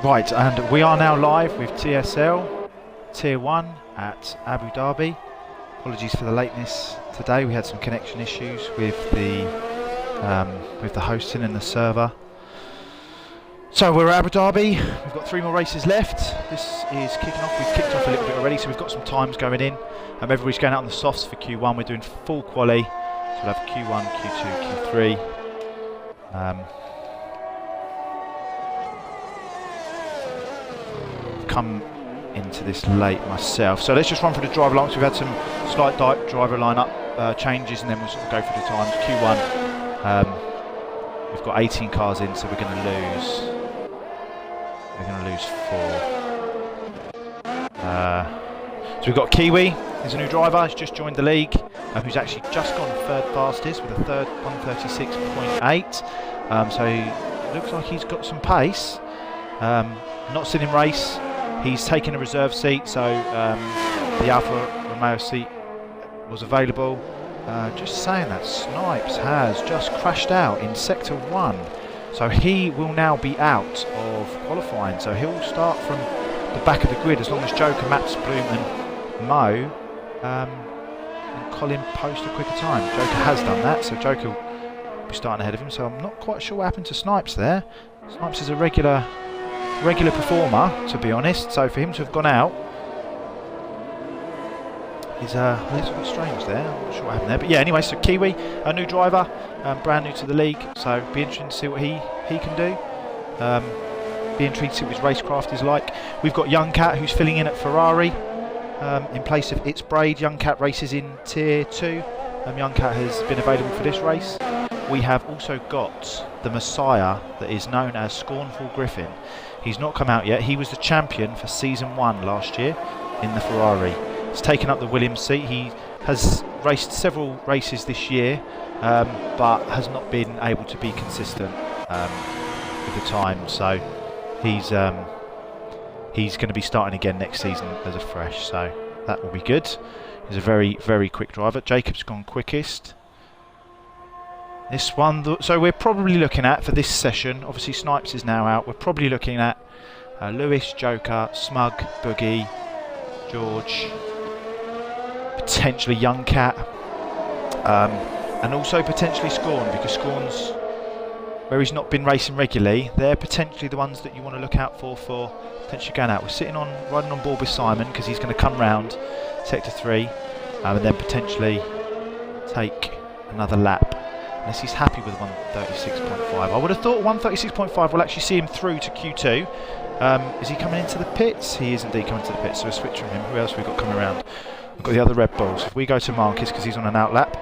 Right, and we are now live with TSL Tier 1 at Abu Dhabi. Apologies for the lateness today. We had some connection issues with the hosting and the server. So we're at Abu Dhabi. We've got 3 more races left. This is kicking off. We've kicked off a little bit already, so we've got some times going in. Everybody's going out on the softs for Q1. We're doing full quali. So we'll have Q1, Q2, Q3. Come into this late myself, so let's just run through the driver lineups. We've had some slight driver lineup changes, and then we'll sort of go through the times. Q1, we've got 18 cars in, so we're going to lose 4. So we've got Kiwi, he's a new driver, he's just joined the league, who's actually just gone third fastest with a third 136.8. So he looks like he's got some pace. Not sitting in race. He's taken a reserve seat, so the Alfa Romeo seat was available. Just saying that Snipes has just crashed out in Sector 1. So he will now be out of qualifying. So he'll start from the back of the grid as long as Joker, Maps, Bloom and Mo and Colin post a quicker time. Joker has done that, so Joker will be starting ahead of him. So I'm not quite sure what happened to Snipes there. Snipes is a regular performer, to be honest, so for him to have gone out is a little bit strange there. I'm not sure what happened there, but yeah, anyway, so Kiwi, a new driver, brand new to the league, so be interesting to see what he can do. Be intrigued to see what his racecraft is like. We've got Young Cat, who's filling in at Ferrari in place of It's Braid. Young Cat races in Tier 2. Young Cat has been available for this race. We have also got the Messiah that is known as Scornful Griffin. He's not come out yet. He was the champion for Season 1 last year in the Ferrari. He's taken up the Williams seat. He has raced several races this year, but has not been able to be consistent with the time. So he's going to be starting again next season as a fresh. So that will be good. He's a very, very quick driver. Jacob's gone quickest. This one, so we're probably looking at, for this session, obviously Snipes is now out, we're probably looking at Lewis, Joker, Smug, Boogie, George, potentially Young Cat, and also potentially Scorn, because Scorn's, where he's not been racing regularly, they're potentially the ones that you want to look out for potentially going out. We're riding on board with Simon, because he's going to come round Sector 3, and then potentially take another lap. Unless he's happy with 136.5. I would have thought 136.5 will actually see him through to Q2. Is he coming into the pits? He is indeed coming to the pits, so we'll switch from him. Who else have we got coming around? We've got the other Red Bulls. If we go to Marcus, because he's on an out lap,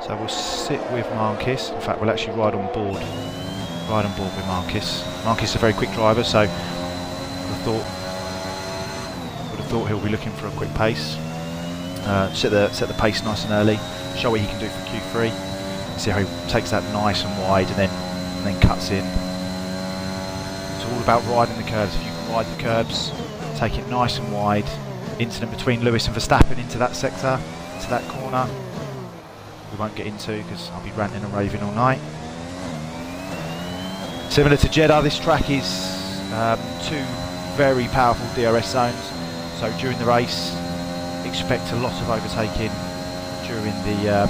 so we'll sit with Marcus. In fact, we'll actually ride on board with Marcus. Marcus is a very quick driver, so I would have thought he'll be looking for a quick pace. Set the pace nice and early, show what he can do for Q3. See how he takes that nice and wide and then cuts in. It's all about riding the curves. If you can ride the curbs, take it nice and wide. Incident between Lewis and Verstappen into that sector, into that corner. We won't get into because I'll be ranting and raving all night. Similar to Jeddah, this track is 2 very powerful DRS zones. So during the race, expect a lot of overtaking during the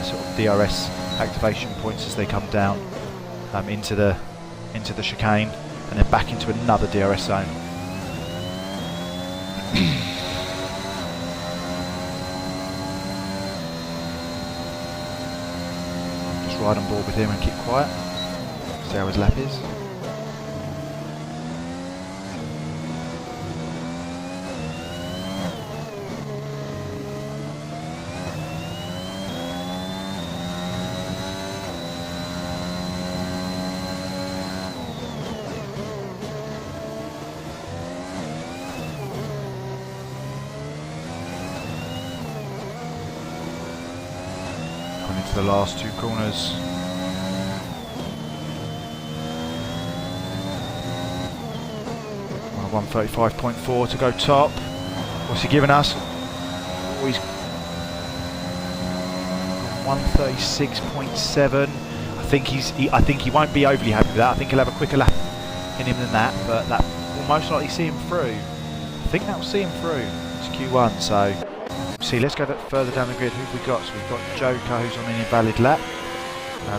sort of DRS activation points as they come down into the chicane and then back into another DRS zone. Just ride on board with him and keep quiet. See how his lap is. The last 2 corners. 135.4 to go top. What's he giving us? Oh, he's 136.7. I think he won't be overly happy with that. I think he'll have a quicker lap in him than that, but that will most likely see him through. I think that will see him through to Q1, so see, let's go further down the grid. Who have we got? So we've got Joker, who's on an invalid lap.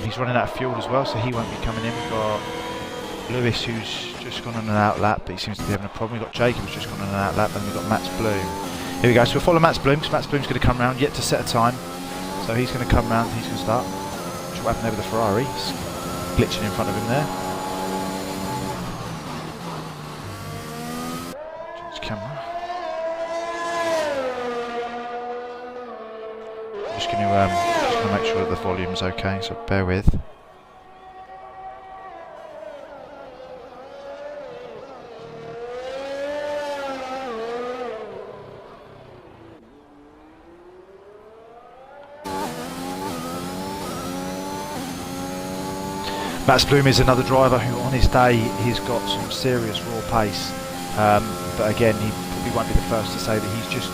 He's running out of fuel as well, so he won't be coming in. We've got Lewis, who's just gone on an out lap, but he seems to be having a problem. We've got Jacob, who's just gone on an out lap, and we've got Matt's Bloom. Here we go, so we'll follow Matt's Bloom, because Matt's Bloom's going to come round, yet to set a time. So he's going to come round, he's going to start. Watch what happened there with the Ferrari. It's glitching in front of him there. Change camera. I'm just going to make sure that the volume's okay, so bear with. Matt Bloom is another driver who on his day he's got some serious raw pace, but again he probably won't be the first to say that he's just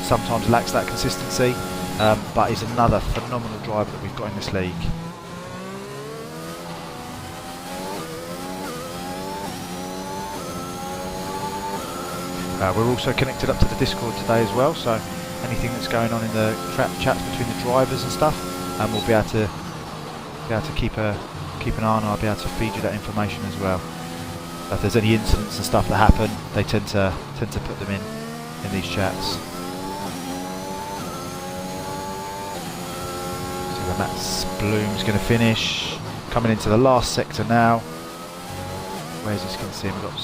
sometimes lacks that consistency, but he's another phenomenal driver that we've got in this league. We're also connected up to the Discord today as well, so anything that's going on in the chats between the drivers and stuff, we'll be able to keep an eye on, and I'll be able to feed you that information as well. If there's any incidents and stuff that happen, they tend to put them in these chats. So Matt Bloom's going to finish, coming into the last sector now. Where's this going to see him? We've got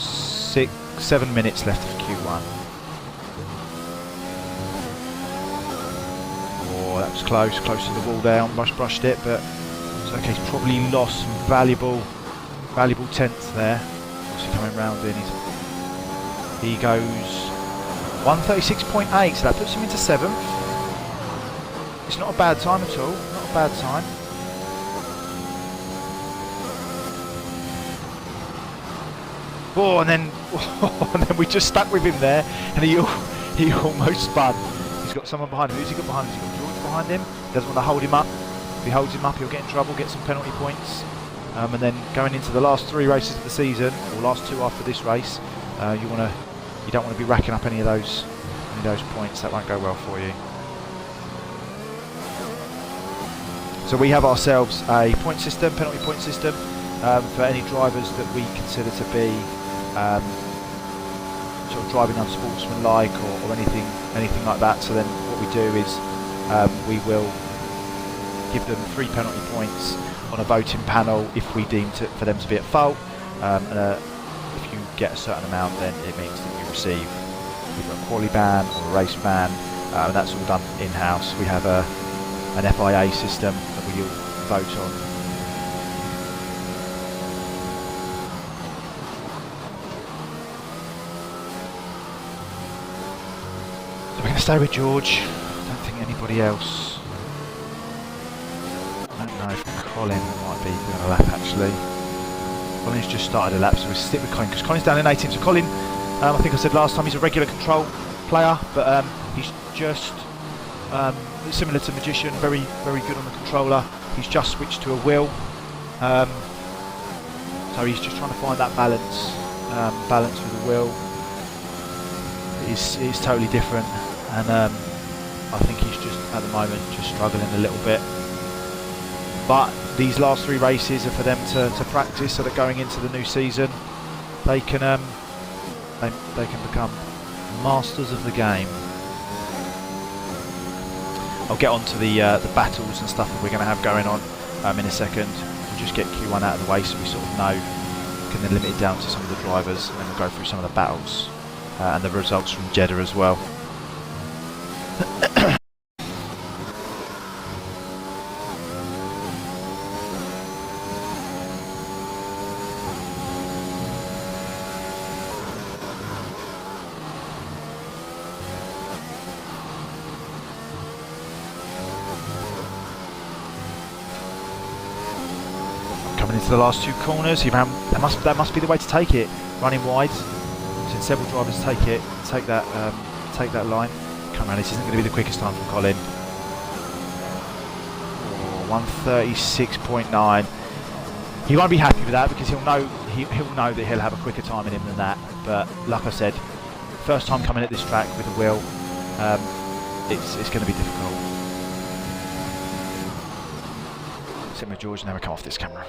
7 minutes left of Q1. Oh, that was close to the wall there. Almost brushed it, but okay, he's probably lost some valuable tenths there. Obviously coming round in, he goes 1:36.8, so that puts him into 7th. It's not a bad time at all, not a bad time. Oh, and then we just stuck with him there, and he almost spun. He's got someone behind him. Who's he got behind him? He's got George behind him. He doesn't want to hold him up. If he holds him up, he'll get in trouble, get some penalty points. And then going into the last 3 races of the season, or last 2 after this race, you don't want to be racking up any of those points. That won't go well for you. So we have ourselves a point system, penalty point system, for any drivers that we consider to be sort of driving unsportsmanlike or anything like that. So then what we do is we will give them 3 penalty points on a voting panel if we deem for them to be at fault, and if you get a certain amount, then it means that you receive either a quali ban or a race ban, and that's all done in-house. We have an FIA system that we all vote on. So we're going to stay with George. I don't think anybody else. I don't know if Colin might be doing a lap actually. Colin's just started a lap, so we'll stick with Colin because Colin's down in 18th. So Colin, I think I said last time, he's a regular control player, but he's just similar to Magician, very good on the controller. He's just switched to a wheel, so he's just trying to find that balance with the wheel. It's totally different, and I think he's just at the moment just struggling a little bit. But these last 3 races are for them to practice, so that going into the new season, they can become masters of the game. I'll get on to the battles and stuff that we're going to have going on in a second. We'll just get Q1 out of the way so we sort of know, can then limit it down to some of the drivers, and then we'll go through some of the battles and the results from Jeddah as well. Coming into the last 2 corners, that must be the way to take it. Running wide, since several drivers take that line. Come on, this isn't going to be the quickest time from Colin. 1:36.9. He won't be happy with that because he'll know he'll know that he'll have a quicker time in him than that. But like I said, first time coming at this track with a wheel, it's going to be difficult. Sit with George, now we come off this camera.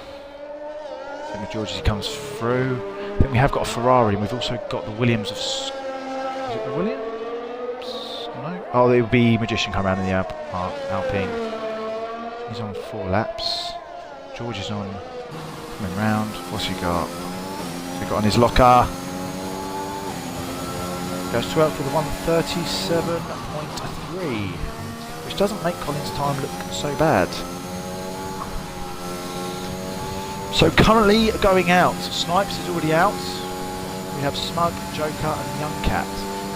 Sit with George as he comes through. I think we have got a Ferrari, and we've also got the Williams of... Is it the Williams? No? Oh, it would be Magician come around in the Alpine. He's on 4 laps. George is on, coming round. What's he got? What's he got on his locker? Goes 12 for the 137.3, which doesn't make Colin's time look so bad. So currently going out, Snipes is already out. We have Smug, Joker and Young Cat.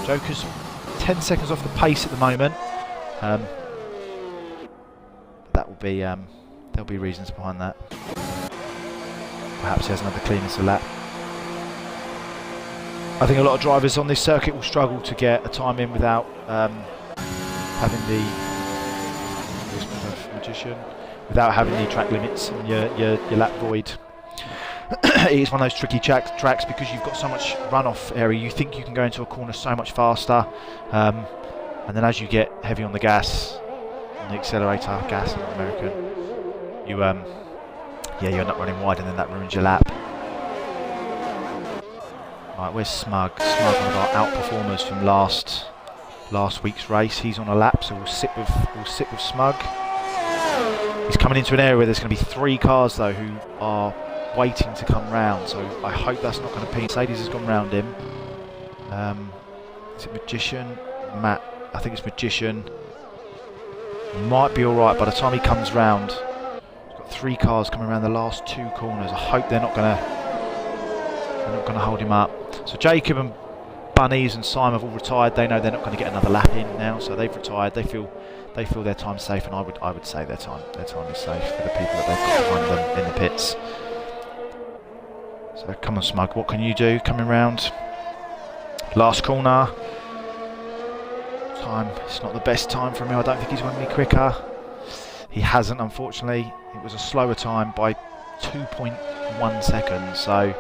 Joker's 10 seconds off the pace at the moment. That will be, there'll be reasons behind that. Perhaps he has another cleanest lap. I think a lot of drivers on this circuit will struggle to get a time in without having the Magician, without having the track limits and your lap void. It is one of those tricky tracks because you've got so much runoff area. You think you can go into a corner so much faster, and then as you get heavy on the gas, on the accelerator, gas, not American, you end up running wide, and then that ruins your lap. Right, where's Smug? Smug, one of our outperformers from last week's race. He's on a lap, so we'll sit with Smug. He's coming into an area where there's going to be 3 cars though who are waiting to come round. So I hope that's not going to be. Mercedes has gone round him. Is it Magician? Matt, I think it's Magician. Might be all right by the time he comes round. He's got 3 cars coming around the last 2 corners. I hope they're not going to hold him up. So Jacob and Bunnies and Simon have all retired. They know they're not going to get another lap in now, so they've retired. They feel their time's safe, and I would say their time is safe for the people that they've got behind them in the pits. So come on, Smug, what can you do? Coming round, last corner. Time, it's not the best time for him. I don't think he's going to be quicker. He hasn't, unfortunately. It was a slower time by 2.1 seconds. So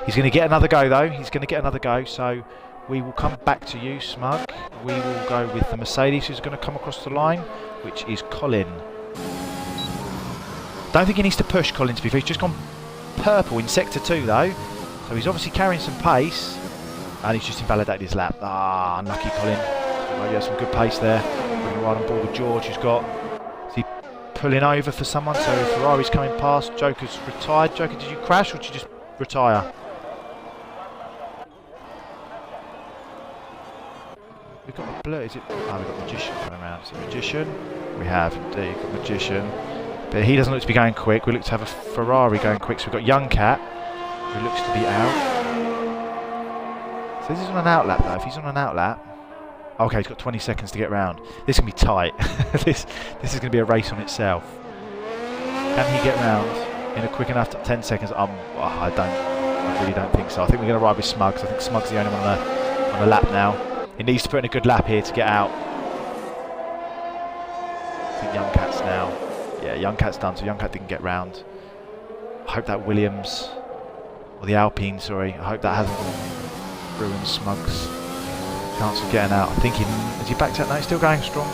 he's going to get another go though. He's going to get another go. So we will come back to you, Smug. We will go with the Mercedes who's going to come across the line, which is Colin. Don't think he needs to push Colin, to be fair. He's just gone purple in sector 2 though. So he's obviously carrying some pace, and he's just invalidated his lap. Ah, unlucky Colin. Maybe has some good pace there. We're going to ride on board with George, who's got... Is he pulling over for someone? So Ferrari's coming past. Joker's retired. Joker, did you crash or did you just retire? We've got a blur. Is it? Oh, we've got Magician coming around. So Magician. We have indeed got Magician. But he doesn't look to be going quick. We look to have a Ferrari going quick. So we've got Young Cat, who looks to be out. So this is on an outlap though. If he's on an outlap... Okay, he's got 20 seconds to get round. This is going to be tight. This is going to be a race on itself. Can he get round in a quick enough 10 seconds? I really don't think so. I think we're going to ride with Smug, because I think Smug's the only one on a lap now. He needs to put in a good lap here to get out. I think Young Cat's now. Yeah, Young Cat's done, so Young Cat didn't get round. I hope that Williams, or the Alpine, sorry, I hope that hasn't ruined Smug's chance of getting out. I think has he backed out now? He's still going strong,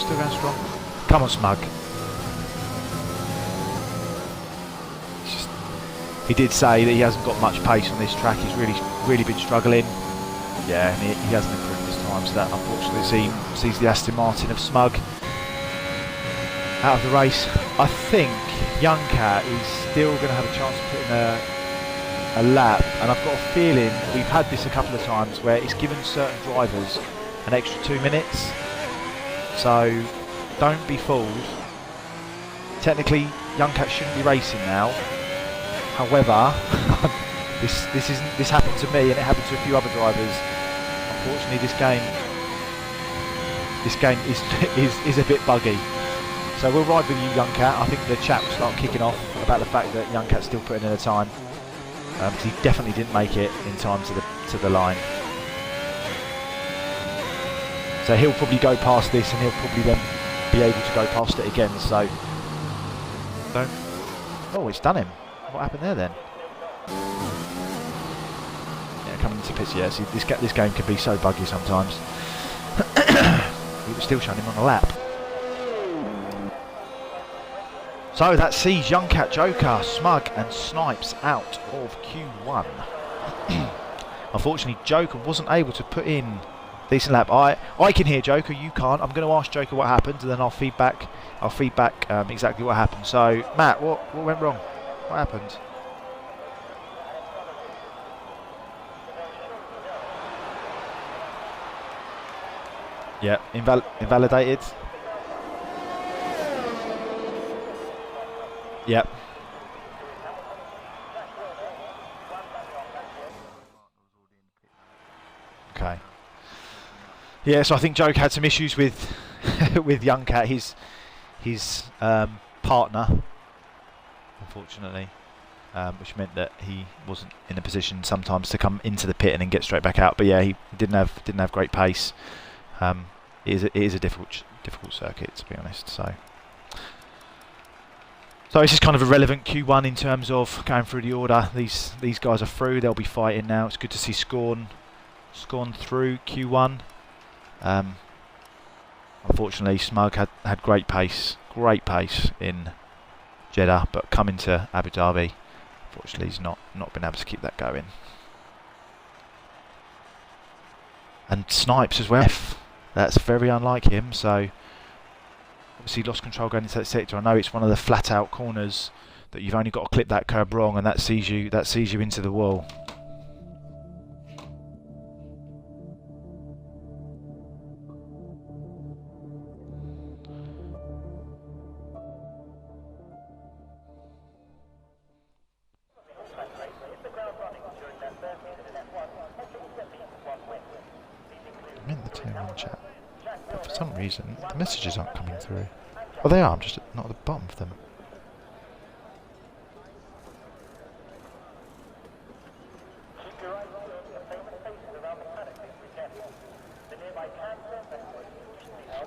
Come on, Smug. He did say that he hasn't got much pace on this track. He's really been struggling. Yeah, and he hasn't improved this time, so that unfortunately sees the Aston Martin of Smug out of the race. I think Young Cat is still going to have a chance of putting a lap, and I've got a feeling we've had this a couple of times where it's given certain drivers an extra 2 minutes, so don't be fooled. Technically Young Cat shouldn't be racing now, however this happened to me and it happened to a few other drivers. Unfortunately this game is a bit buggy, so we'll ride with you, Young Cat. I think the chat will start kicking off about the fact that Young Cat's still putting in a time. He definitely didn't make it in time to the line. So he'll probably go past this, and he'll probably then be able to go past it again. So don't. Oh, it's done him. What happened there then? into pits. Yeah, see, this game can be so buggy sometimes. We were still showing him on a lap. So that sees Young Cat, Joker, Smug and Snipes out of Q1. Unfortunately, Joker wasn't able to put in decent lap. I can hear Joker, you can't. I'm going to ask Joker what happened, and then I'll feedback exactly what happened. So, Matt, what went wrong? What happened? Yeah, invalidated. Yep. Okay. Yeah, so I think Joke had some issues with with Young Cat, his partner, unfortunately, which meant that he wasn't in a position sometimes to come into the pit and then get straight back out. But yeah, he didn't have great pace. It is a difficult circuit, to be honest. So this is kind of a relevant Q1 in terms of going through the order. These guys are through. They'll be fighting now. It's good to see Scorn through Q1. Unfortunately, Smug had great pace in Jeddah, but coming to Abu Dhabi, unfortunately, he's not been able to keep that going. And Snipes as well. That's very unlike him. So obviously lost control going into that sector. I know it's one of the flat out corners that you've only got to clip that curb wrong, and that sees you into the wall. I'm in the tier 1 chat, but for some reason the messages aren't coming through. Oh, they are, I'm just not at the bottom of them.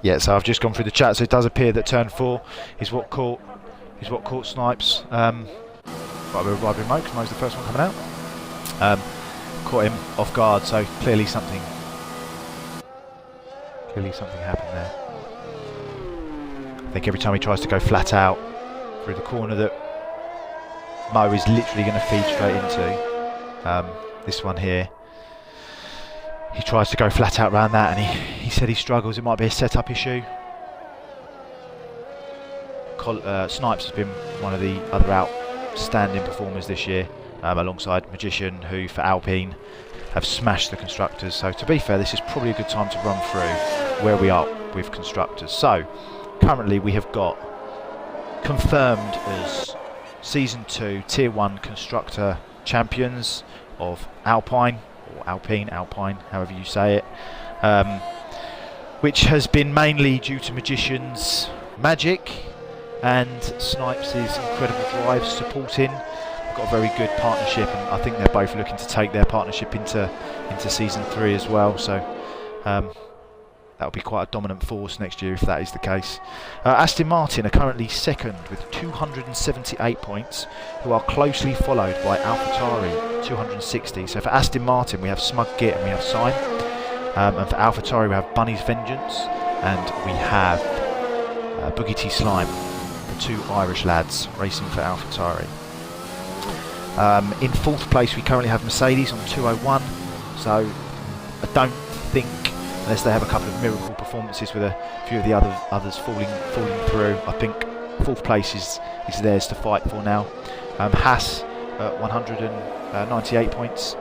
Yeah, so I've just gone through the chat, so it does appear that turn 4 is what caught Snipes. Right, we're arriving remote, because Mo's the first one coming out. Caught him off guard, so clearly something happened there. I think every time he tries to go flat out through the corner that Mo is literally going to feed straight into, this one here, he tries to go flat out around that, and he said he struggles. It might be a setup issue. Snipes has been one of the other outstanding performers this year, alongside Magician, who for Alpine have smashed the constructors. So to be fair, this is probably a good time to run through where we are with constructors. So currently we have got confirmed as Season 2 Tier 1 Constructor Champions of Alpine, or Alpine, however you say it, which has been mainly due to Magician's magic and Snipes' incredible drive supporting. They've got a very good partnership, and I think they're both looking to take their partnership into Season 3 as well. So that'll be quite a dominant force next year if that is the case. Aston Martin are currently second with 278 points, who are closely followed by AlphaTauri, 260. So for Aston Martin we have Smug Git and we have Sign, and for AlphaTauri we have Bunny's Vengeance and we have Boogie T Slime, the two Irish lads racing for AlphaTauri. In fourth place we currently have Mercedes on 201, so I don't think, unless they have a couple of miracle performances with a few of the others falling through, I think fourth place is theirs to fight for now. Haas at 198 points.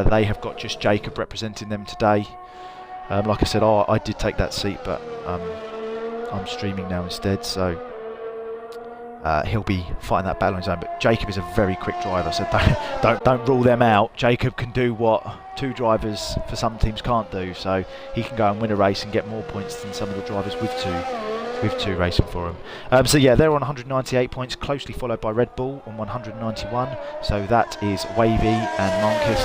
They have got just Jacob representing them today. Like I said, I did take that seat, but I'm streaming now instead, so he'll be fighting that battle on his own. But Jacob is a very quick driver, so don't rule them out. Jacob can do what two drivers for some teams can't do, so he can go and win a race and get more points than some of the drivers with two racing for him. So yeah, they're on 198 points, closely followed by Red Bull on 191. So that is Wavy and Marcus,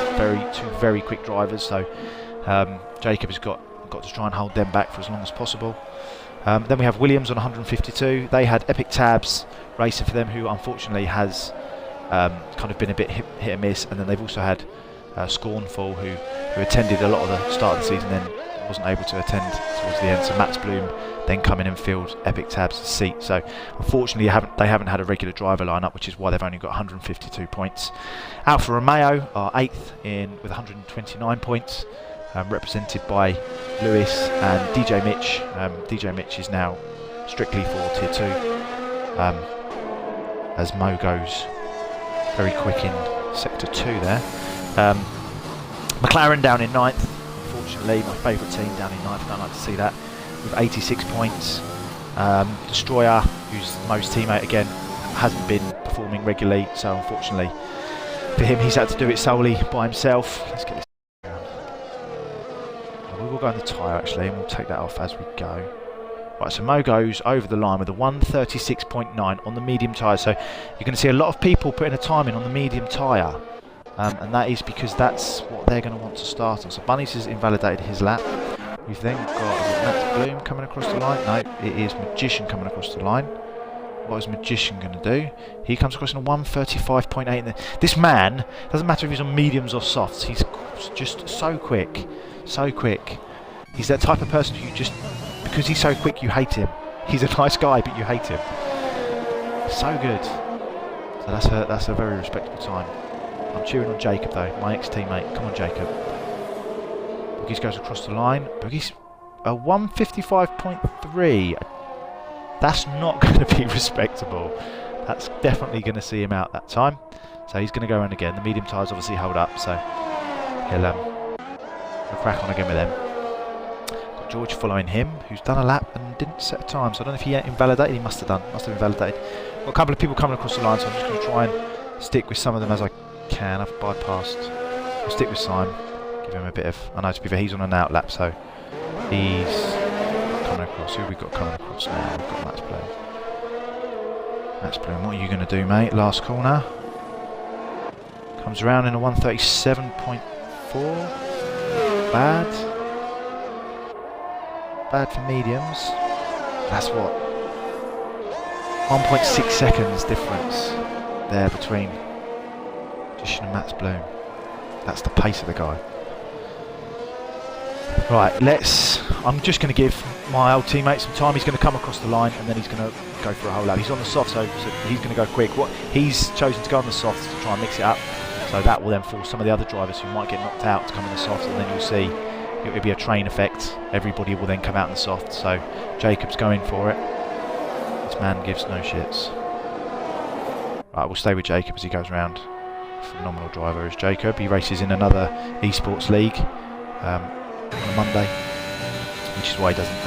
two very quick drivers. So Jacob has got to try and hold them back for as long as possible. Then we have Williams on 152. They had Epic Tabs racing for them, who unfortunately has kind of been a bit hit and miss. And then they've also had Scornful, who attended a lot of the start of the season, then wasn't able to attend towards the end. So Max Bloom then come in and filled Epic Tab's seat. So unfortunately they haven't had a regular driver lineup, which is why they've only got 152 points. Alfa Romeo are 8th with 129 points, represented by Lewis and DJ Mitch. DJ Mitch is now strictly for Tier 2, as Mo goes very quick in Sector 2 there. McLaren down in 9th, unfortunately, my favourite team down in 9th, I don't like to see that, with 86 points. Destroyer, who's Mo's teammate again, hasn't been performing regularly, so unfortunately for him he's had to do it solely by himself. Let's get this around. We will go on the tyre actually, and we'll take that off as we go. Right, so Mo goes over the line with a 136.9 on the medium tyre, so you're going to see a lot of people putting a time in on the medium tyre. And that is because that's what they're going to want to start on. So Bunnies has invalidated his lap. We've then got Max Bloom coming across the line. No, it is Magician coming across the line. What is Magician going to do? He comes across in a 135.8. This man, doesn't matter if he's on mediums or softs, he's just so quick. So quick. He's that type of person who just, because he's so quick, you hate him. He's a nice guy, but you hate him. So good. So that's a very respectable time. I'm cheering on Jacob though, my ex-teammate. Come on, Jacob. Boogies goes across the line. Boogies a 155.3. That's not going to be respectable. That's definitely going to see him out that time. So he's going to go around again. The medium tyres obviously hold up, so he'll crack on again with them. Got George following him, who's done a lap and didn't set a time. So I don't know if he invalidated. He must have done. Must have invalidated. Got a couple of people coming across the line, so I'm just going to try and stick with some of them as I can. I've bypassed. I'll stick with Simon, give him a bit of. I know, to be fair, he's on an out lap, so he's coming across. Who have we got coming across now? We've got Max Bloom. Max Bloom, what are you going to do, mate? Last corner. Comes around in a 137.4. Bad. Bad for mediums. That's what? 1.6 seconds difference there between and Max Bloom. That's the pace of the guy. Right, I'm just going to give my old teammate some time. He's going to come across the line and then he's going to go for a whole lap. He's on the soft, so he's going to go quick. He's chosen to go on the softs to try and mix it up. So that will then force some of the other drivers who might get knocked out to come in the softs, and then you'll see it will be a train effect. Everybody will then come out in the soft. So Jacob's going for it. This man gives no shits. Right, we'll stay with Jacob as he goes round. Phenomenal driver is Jacob. He races in another esports league on a Monday, which is why he doesn't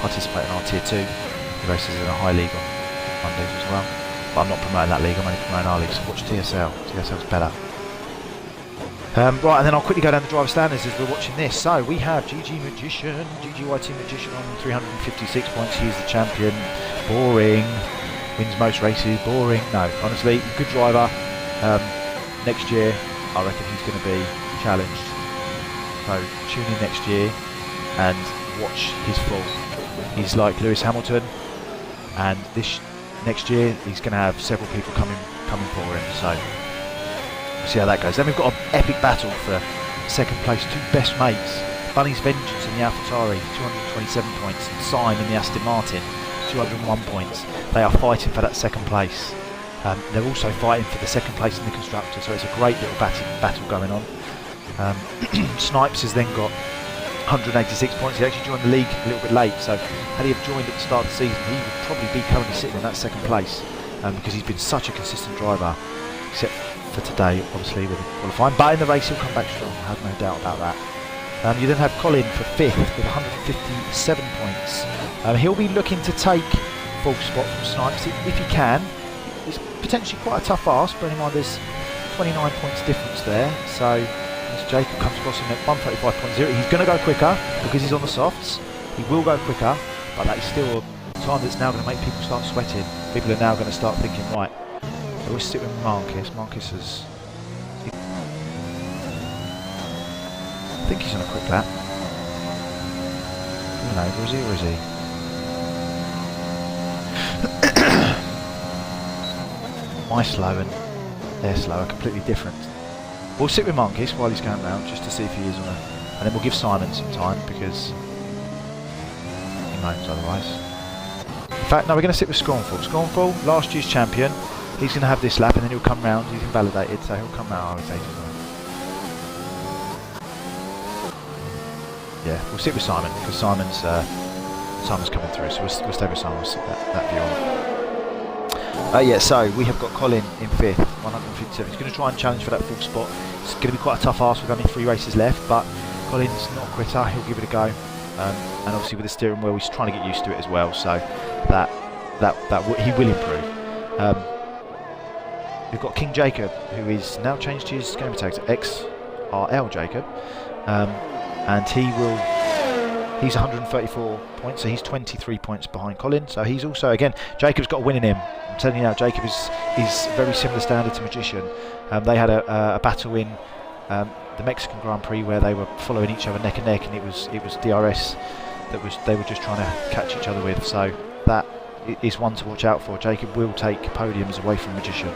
participate in our Tier 2. He races in a high league on Mondays as well. But I'm not promoting that league, I'm only promoting our league, so watch TSL. TSL's better. Right, and then I'll quickly go down the driver standards as we're watching this. So we have GG Magician, GGYT Magician on 356 points. He is the champion. Boring. Wins most races. Boring. No, honestly, good driver. Next year, I reckon he's going to be challenged. So tune in next year and watch his fall. He's like Lewis Hamilton, and next year he's going to have several people coming for him. So we'll see how that goes. Then we've got an epic battle for second place. Two best mates: Bunny's Vengeance in the AlphaTauri, 227 points, and Simon in the Aston Martin, 201 points. They are fighting for that second place. They're also fighting for the second place in the constructor, so it's a great little battle going on. Snipes has then got 186 points. He actually joined the league a little bit late, so had he have joined at the start of the season, he would probably be currently sitting in that second place, because he's been such a consistent driver, except for today, obviously, with the qualifying. But in the race, he'll come back strong, I have no doubt about that. You then have Colin for 5th with 157 points. He'll be looking to take full spot from Snipes if he can. It's potentially quite a tough ask, bearing in mind there's 29 points difference there. So as Jacob comes across him at 135.0, he's going to go quicker because he's on the softs. He will go quicker, but that is still a time that's now going to make people start sweating. People are now going to start thinking, right, we'll stick with Marcus. Marcus has... I think he's on a quick lap. I don't know, or is he? My slow and their slow are completely different. We'll sit with Marcus while he's going round just to see if he is on a, and then we'll give Simon some time because he moans otherwise. In fact, no, we're going to sit with Scornful. Scornful, last year's champion. He's going to have this lap and then he'll come round. He's invalidated, so he'll come round. Yeah, we'll sit with Simon because Simon's coming through, so we'll stay with Simon. We'll sit that view on. Yeah, so we have got Colin in 5th, 157. He's going to try and challenge for that 4th spot. It's going to be quite a tough ask with only 3 races left, but Colin's not a quitter. He'll give it a go, and obviously with the steering wheel, he's trying to get used to it as well. So that he will improve. We've got King Jacob, who is now changed his gamer tag to XRL Jacob, and he's 134 points, so he's 23 points behind Colin. So he's also, again, Jacob's got a win in him. I'm telling you now, Jacob is very similar standard to Magician. They had a battle in the Mexican Grand Prix where they were following each other neck and neck, and it was DRS they were just trying to catch each other with. So that is one to watch out for. Jacob will take podiums away from Magician.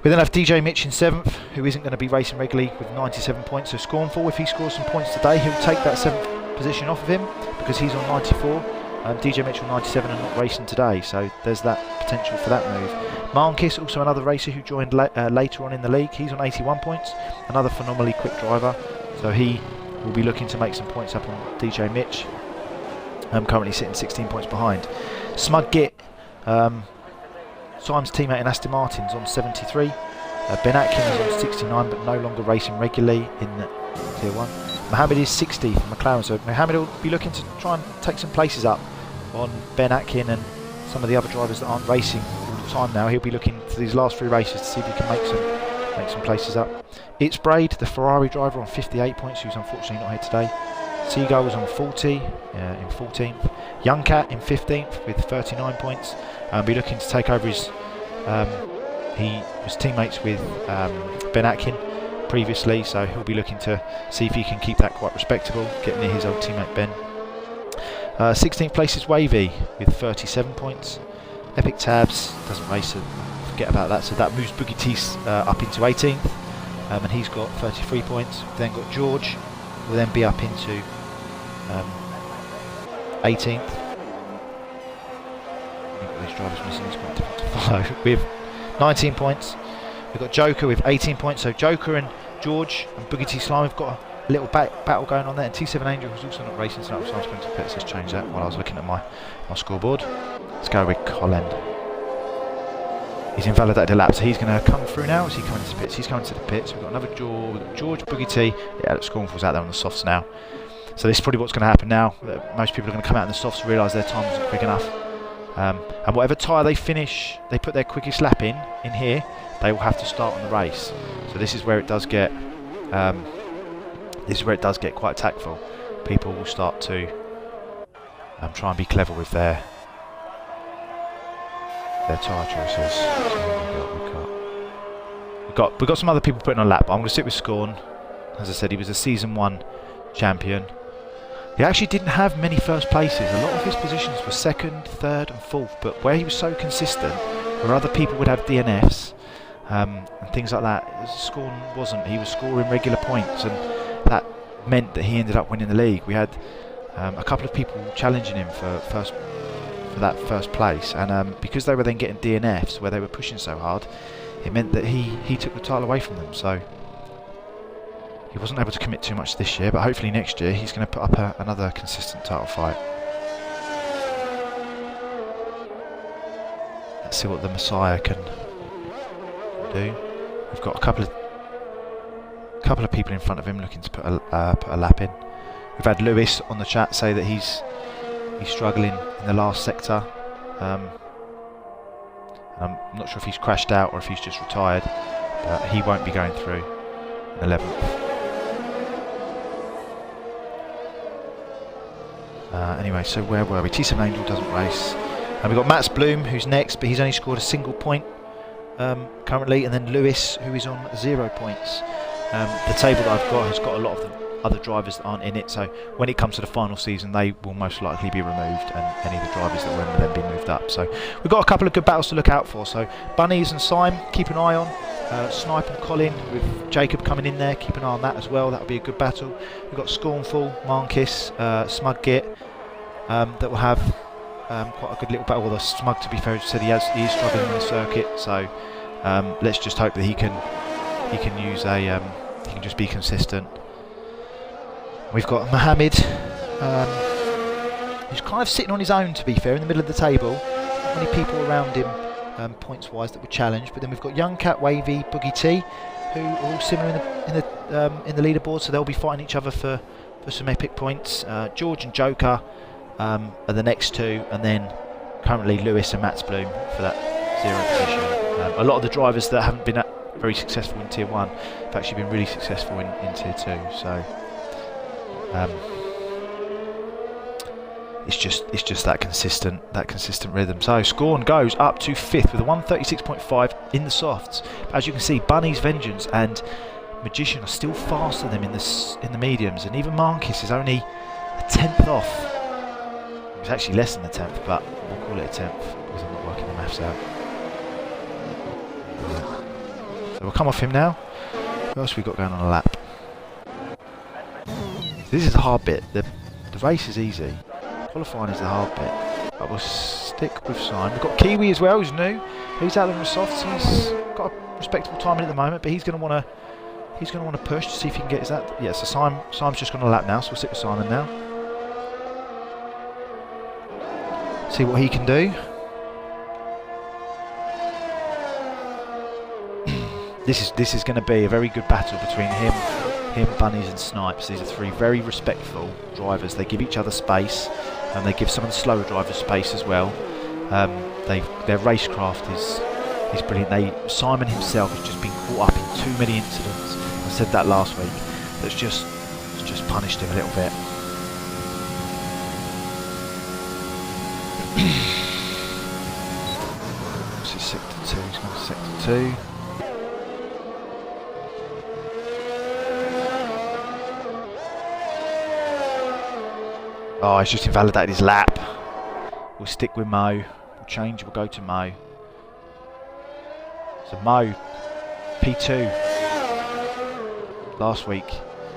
We then have DJ Mitch in 7th, who isn't going to be racing regularly with 97 points. So Scornful, if he scores some points today, he'll take that 7th position off of him because he's on 94. DJ Mitch on 97 and not racing today, so there's that potential for that move. Marcus, also another racer who joined later on in the league. He's on 81 points, another phenomenally quick driver, so he will be looking to make some points up on DJ Mitch. Currently sitting 16 points behind. Smug Git, Simon's teammate in Aston Martin's on 73. Ben Atkins is on 69 but no longer racing regularly in Tier 1. Mohammed is 60 from McLaren, so Mohammed will be looking to try and take some places up on Ben Atkin and some of the other drivers that aren't racing all the time now. He'll be looking to these last 3 races to see if he can make some places up. It's Braid, the Ferrari driver, on 58 points, who's unfortunately not here today. Seagull was on 40 in 14th. Young Cat in 15th with 39 points. Be looking to take over his. He was teammates with Ben Atkin previously, so he'll be looking to see if he can keep that quite respectable, get near his old teammate Ben. 16th place is Wavy with 37 points. Epic Tabs doesn't race, so forget about that. So that moves Boogie Tees up into 18th, and he's got 33 points. We've then got George, will then be up into 18th. These drivers missing, it's quite difficult to follow. With 19 points. We've got Joker with 18 points. So Joker and George and Boogie T Slime have got a little battle going on there. And T7 Angel, who's also not racing tonight, so I was going to let's just change that while I was looking at my scoreboard. Let's go with Colin. He's invalidated a lap, so he's going to come through now. Is he coming to the pits? He's coming to the pits. We've got another George. We've got George, Boogie T. Yeah, Scornful's out there on the softs now. So this is probably what's going to happen now. Most people are going to come out in the softs and realise their time wasn't quick enough. And whatever tyre they finish, they put their quickest lap in here, they will have to start on the race. So this is where it does get quite tactful. People will start to try and be clever with their tyre choices. So we've got some other people putting on a lap. I'm going to sit with Scorn. As I said, he was a season 1 champion. He actually didn't have many first places. A lot of his positions were 2nd, 3rd and 4th, but where he was so consistent, where other people would have DNFs and things like that, Scorn wasn't. He was scoring regular points, and that meant that he ended up winning the league. We had a couple of people challenging him for that first place, and because they were then getting DNFs where they were pushing so hard, it meant that he took the title away from them. So he wasn't able to commit too much this year, but hopefully next year he's going to put up another consistent title fight. Let's see what the Messiah can do. We've got a couple of people in front of him looking to put a lap in. We've had Lewis on the chat say that he's struggling in the last sector. I'm not sure if he's crashed out or if he's just retired, but he won't be going through in 11th. Anyway, so where were we? T7 Angel doesn't race. And we've got Mats Bloom, who's next, but he's only scored a single point currently, and then Lewis, who is on 0 points. The table that I've got has got a lot of the other drivers that aren't in it, so when it comes to the final season they will most likely be removed, and any of the drivers that were in will then be moved up. So we've got a couple of good battles to look out for. So Bunnies and Sime, keep an eye on. Snipe and Colin with Jacob coming in there, keep an eye on that as well. That'll be a good battle. We've got Scornful, Marcus, Smug Git, that will have quite a good little battle. Well, the Smug, to be fair, said he is struggling in the circuit, so let's just hope that he can use a he can just be consistent. We've got Mohammed, who's kind of sitting on his own, to be fair, in the middle of the table. Not many people around him points wise that would challenge, but then we've got Young Cat, Wavy, Boogie T, who are all similar in the leaderboard, so they'll be fighting each other for some epic points. George and Joker are the next two, and then currently Lewis and Mats Bloom for that 0 position. A lot of the drivers that haven't been very successful in Tier 1 have actually been really successful in Tier 2, so it's just that consistent rhythm. So Scorn goes up to 5th with a 136.5 in the softs. As you can see, Bunny's Vengeance and Magician are still faster than them in the mediums, and even Marcus is only a 10th off. It's actually less than a 10th, but we'll call it a 10th because I'm not working the maths out. So we'll come off him now. What else have we got going on a lap? This is the hard bit. The race is easy. Qualifying is the hard bit. But we'll stick with Sign. We've got Kiwi as well, who's new. He's out there on the softs. He's got a respectable timing at the moment, but he's going to want to push to see if he can get his that. Yeah, so Simon's just gone a lap now, so we'll stick with Simon now. See what he can do. This is going to be a very good battle between him, Bunnies and Snipes. These are three very respectful drivers. They give each other space, and they give some of the slower drivers space as well. Their racecraft is brilliant. Simon himself has just been caught up in too many incidents. I said that last week. That's just punished him a little bit. This is sector 2. He's gone to sector 2. Oh, he's just invalidated his lap. We'll stick with Mo. We'll change, we'll go to Mo. So Mo, P2 last week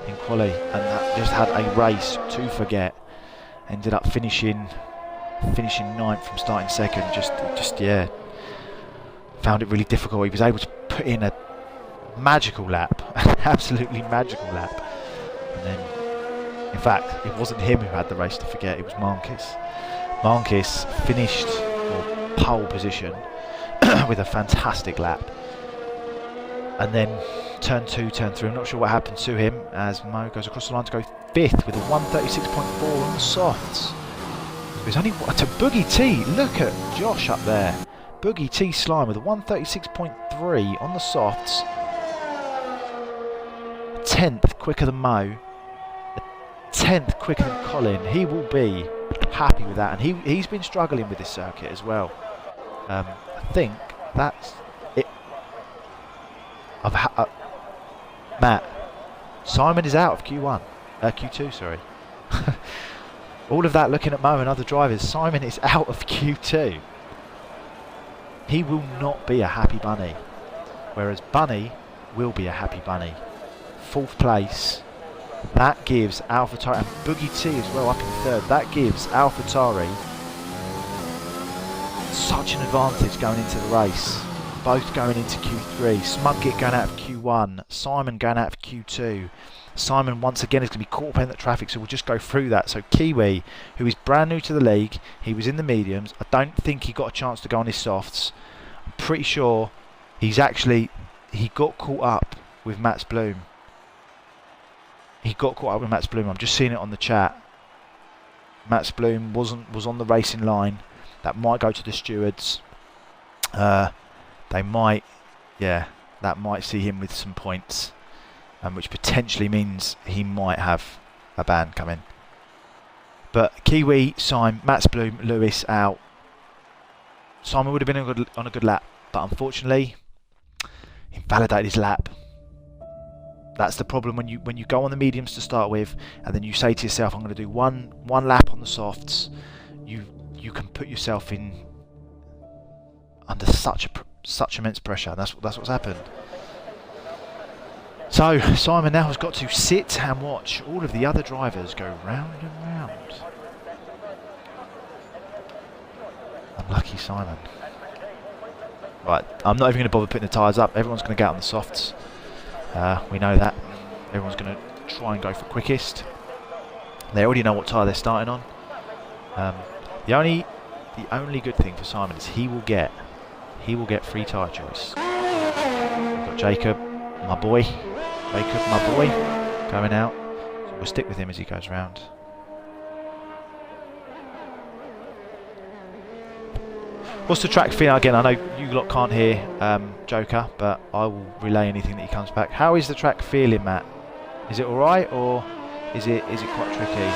in quali, and that just had a race to forget. Ended up finishing 9th from starting 2nd. Just yeah, found it really difficult. He was able to put in a magical lap, an absolutely magical lap, and then. In fact, it wasn't him who had the race to forget, it was Marcus. Marcus finished pole position with a fantastic lap. And then turn 2, turn 3, I'm not sure what happened to him as Mo goes across the line to go 5th with a 136.4 on the softs. There's only to Boogie T, look at Josh up there. Boogie T Slime with a 136.3 on the softs. 10th quicker than Mo. 10th quicker than Colin. He will be happy with that, and he's been struggling with this circuit as well. I think that's it. Matt, Simon is out of Q2, sorry. All of that looking at Mo and other drivers, Simon is out of Q2. He will not be a happy bunny, whereas Bunny will be a happy bunny. 4th place. That gives AlphaTauri, and Boogie T as well up in 3rd, that gives AlphaTauri such an advantage going into the race. Both going into Q3, Smugget going out of Q1, Simon going out of Q2. Simon once again is going to be caught up in that traffic, so we'll just go through that. So Kiwi, who is brand new to the league, he was in the mediums. I don't think he got a chance to go on his softs. I'm pretty sure he got caught up with Mats Bloom. He got caught up with Mats Bloom. I'm just seeing it on the chat. Mats Bloom was on the racing line. That might go to the stewards. They might, yeah, that might see him with some points, which potentially means he might have a ban coming. But Kiwi, Simon, Mats Bloom, Lewis out. Simon would have been on a good lap, but unfortunately, invalidated his lap. That's the problem when you go on the mediums to start with, and then you say to yourself, I'm going to do one lap on the softs. You can put yourself in under such immense pressure. That's what's happened. So Simon now has got to sit and watch all of the other drivers go round and round. Unlucky Simon. Right, I'm not even going to bother putting the tyres up. Everyone's going to get on the softs. We know that. Everyone's going to try and go for quickest. They already know what tyre they're starting on. The only good thing for Simon is he will get free tyre choice. We've got Jacob, my boy, going out. So we'll stick with him as he goes round. What's the track feeling? Again, I know you lot can't hear Joker, but I will relay anything that he comes back. How is the track feeling, Matt? Is it all right, or is it quite tricky?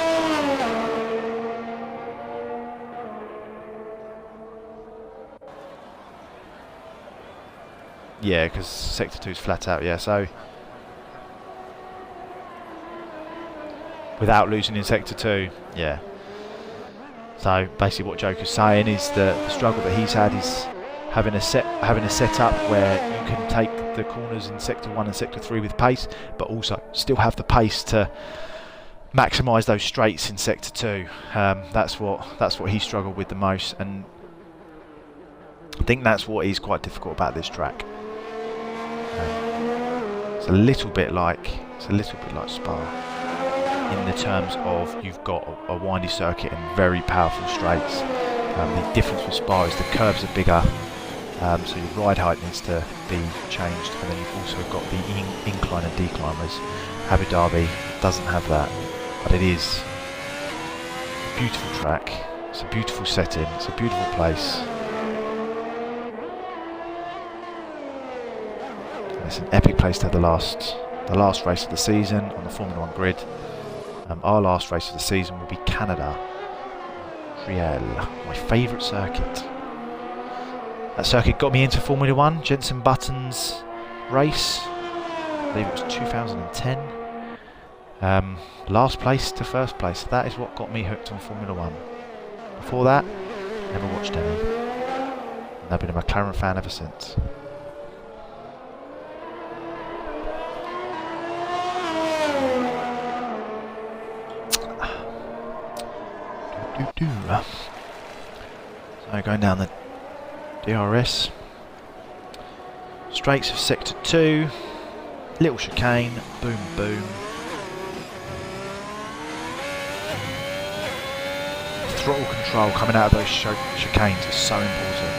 Yeah, because Sector 2 is flat out, yeah, so without losing in Sector 2, yeah. So basically what Joker's saying is the struggle that he's had is having a setup where you can take the corners in Sector 1 and Sector 3 with pace, but also still have the pace to maximise those straights in Sector 2. That's what he struggled with the most, and I think that's what is quite difficult about this track. It's a little bit like Spa, in the terms of you've got a windy circuit and very powerful straights. The difference with Spa is the curves are bigger, so your ride height needs to be changed, and then you've also got the incline and decline, whereas Abu Dhabi doesn't have that. But it is a beautiful track, it's a beautiful setting, it's a beautiful place. It's an epic place to have the last race of the season on the Formula 1 grid. Our last race of the season will be Canada, Montreal, my favourite circuit. That circuit got me into Formula 1, Jenson Button's race. I believe it was 2010. Last place to first place. That is what got me hooked on Formula 1. Before that, never watched any. And I've been a McLaren fan ever since. So going down the DRS, straights of Sector 2, little chicane, boom boom. Throttle control coming out of those chicanes is so important.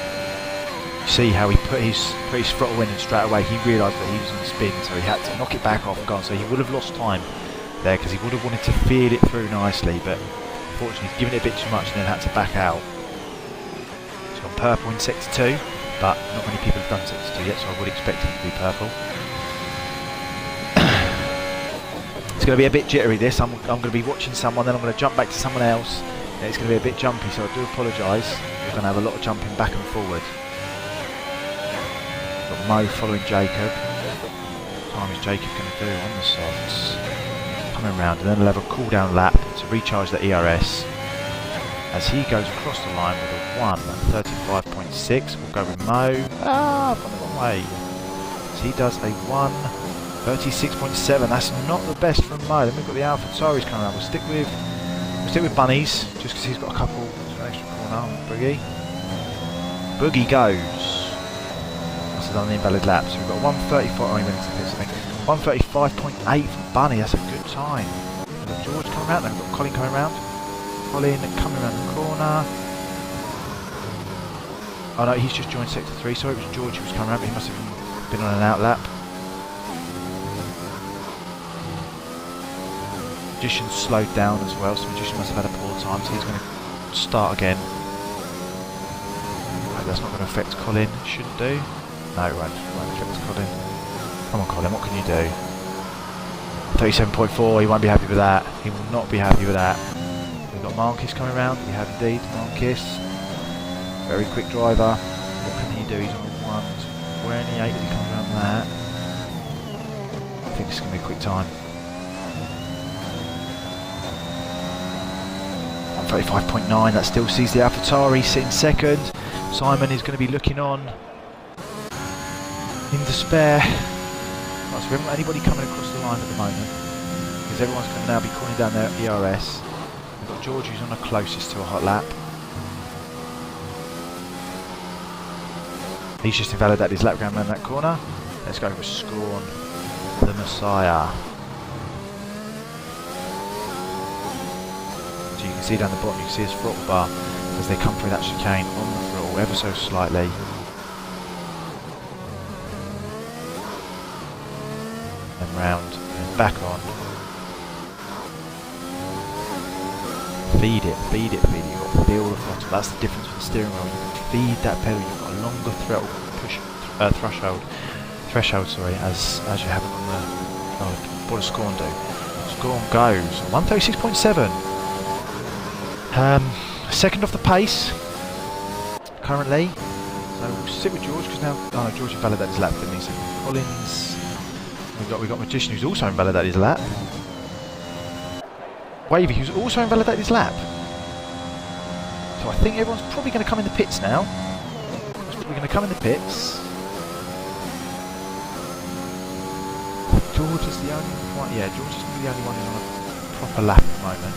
You see how he put his throttle in, and straight away he realised that he was in spin, so he had to knock it back off and go on. So he would have lost time there because he would have wanted to feel it through nicely, but unfortunately he's given it a bit too much and then had to back out. He's gone purple in Sector 2, but not many people have done Sector 2 yet, so I would expect him to be purple. It's going to be a bit jittery this. I'm going to be watching someone, then I'm going to jump back to someone else. And it's going to be a bit jumpy, so I do apologise. We're going to have a lot of jumping back and forward. Got Mo following Jacob. What time is Jacob going to do on the softs? Coming around, and then he'll have a cool down lap to recharge the ERS as he goes across the line with a 1:35.6. We'll go with Mo. I've gone the wrong way. So he does a 1:36.7. That's not the best from Mo. Then we've got the Alpha Tauris coming around. We'll stick with Bunnies just because he's got a couple. So an extra corner. Boogie goes. Must have done the invalid lap. So we've got 1:35. Oh, he went into this thing. 1:35.8 from Bunny, that's a good time. We've got George coming around, then we've got Colin coming around. Colin coming around the corner. Oh no, he's just joined Sector 3, sorry, it was George who was coming around, but he must have been on an out lap. Magician's slowed down as well, so Magician must have had a poor time, so he's going to start again. Right, that's not going to affect Colin, it shouldn't do. No, it won't affect Colin. Come on Colin, what can you do? 37.4, he won't be happy with that. He will not be happy with that. We've got Marcus coming around. We have indeed Marcus. Very quick driver. What can he do? He's on 1:28 as he comes around that. think it's going to be a quick time. 1:35.9, that still sees the AlphaTauri sitting second. Simon is going to be looking on in despair. Right, so we haven't got anybody coming across the line at the moment, because everyone's going to now be calling down their ERS. We've got George who's on the closest to a hot lap. He's just invalidated his lap going around that corner. Let's go with Scorn, the Messiah. So you can see down the bottom, you can see his throttle bar as they come through that chicane on the throttle ever so slightly. And round and back on. Feed it, feed it, feed it. You've got to feel the throttle. That's the difference with the steering wheel. You can feed that pedal. You've got a longer throttle push threshold, sorry, as you have it on the. Oh, what does Scorn do? Scorn goes 1:36.7. Second off the pace currently. So we'll sit with George because now. Oh no, George invalidated his lap, didn't he? So Collins. We've got Magician who's also invalidated his lap. Wavy who's also invalidated his lap. So I think everyone's probably going to come in the pits now. Everyone's probably going to come in the pits. George is the only one. Yeah, George is the only one who's on a proper lap at the moment.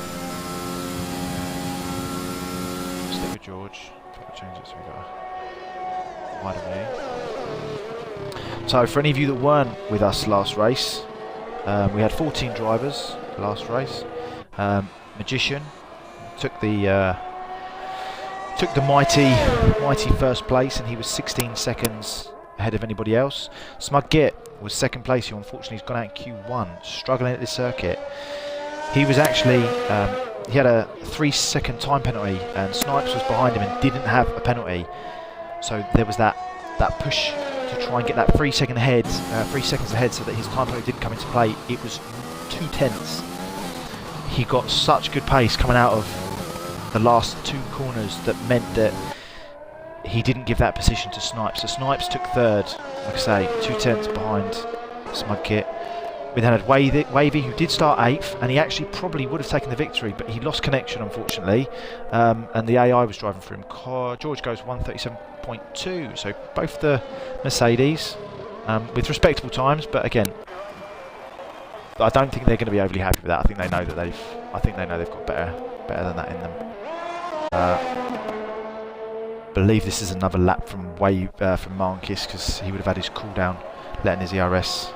Stick with George. Change it so we got a wider view. So for any of you that weren't with us last race, we had 14 drivers last race. Magician took the mighty first place, and he was 16 seconds ahead of anybody else. Smug Git was second place, who unfortunately has gone out in Q1, struggling at this circuit. He was actually he had a 3-second time penalty, and Snipes was behind him and didn't have a penalty. So there was that push to try and get that 3 seconds ahead, so that his time penalty didn't come into play. It was 2/10. He got such good pace coming out of the last two corners that meant that he didn't give that position to Snipes. So Snipes took third, like I say, 2/10 behind Smug Kit. We then had Wavy, who did start 8th, and he actually probably would have taken the victory, but he lost connection, unfortunately, and the AI was driving for him. George goes 1:37.2, so both the Mercedes with respectable times, but again, I don't think they're going to be overly happy with that. I think they know that they've got better than that in them. Believe this is another lap from Marquis, because he would have had his cooldown, letting his ERS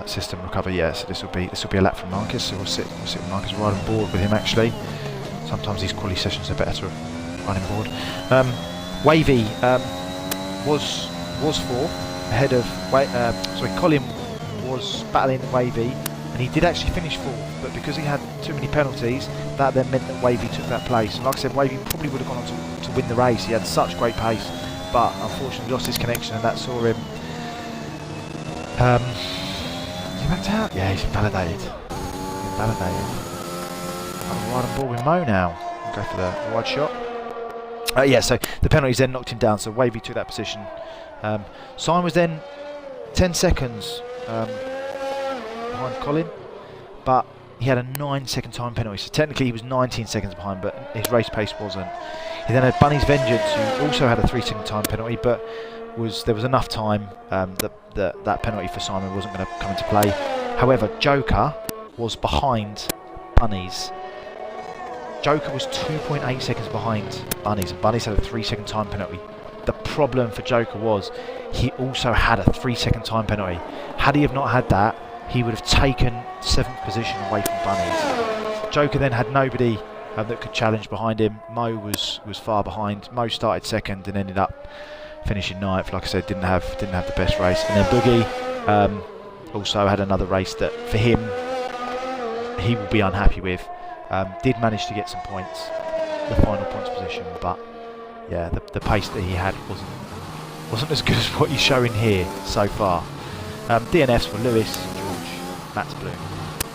system recover. Yeah, so this will be a lap from Marquis. So we'll sit with Marquis right on board with him. Actually, sometimes these quali sessions are better to run on board. Wavy was 4th ahead of Colin was battling Wavy, and he did actually finish 4th, but because he had too many penalties, that then meant that Wavy took that place. And like I said, Wavy probably would have gone on to win the race. He had such great pace, but unfortunately lost his connection, and that saw him. Is he backed out? Yeah, he's invalidated. I'm right on board with Mo now. We'll go for the wide shot. Yeah, so the penalties then knocked him down, so Wavy took that position. Simon was then 10 seconds behind Colin, but he had a 9-second time penalty, so technically he was 19 seconds behind, but his race pace wasn't. He then had Bunny's Vengeance, who also had a 3-second time penalty, but there was enough time that penalty for Simon wasn't going to come into play. However, Joker was behind Bunny's. Joker was 2.8 seconds behind Bunny's, and Bunny's had a 3-second time penalty. The problem for Joker was he also had a 3-second time penalty. Had he have not had that, he would have taken 7th position away from Bunny's. Joker then had nobody that could challenge behind him. Mo was far behind. Mo started 2nd and ended up finishing 9th. Like I said, didn't have the best race. And then Boogie also had another race that for him he will be unhappy with. Did manage to get some points, the final points position, but yeah, the pace that he had wasn't as good as what he's showing here so far. DNFs were Lewis, George, Matt's Bloom,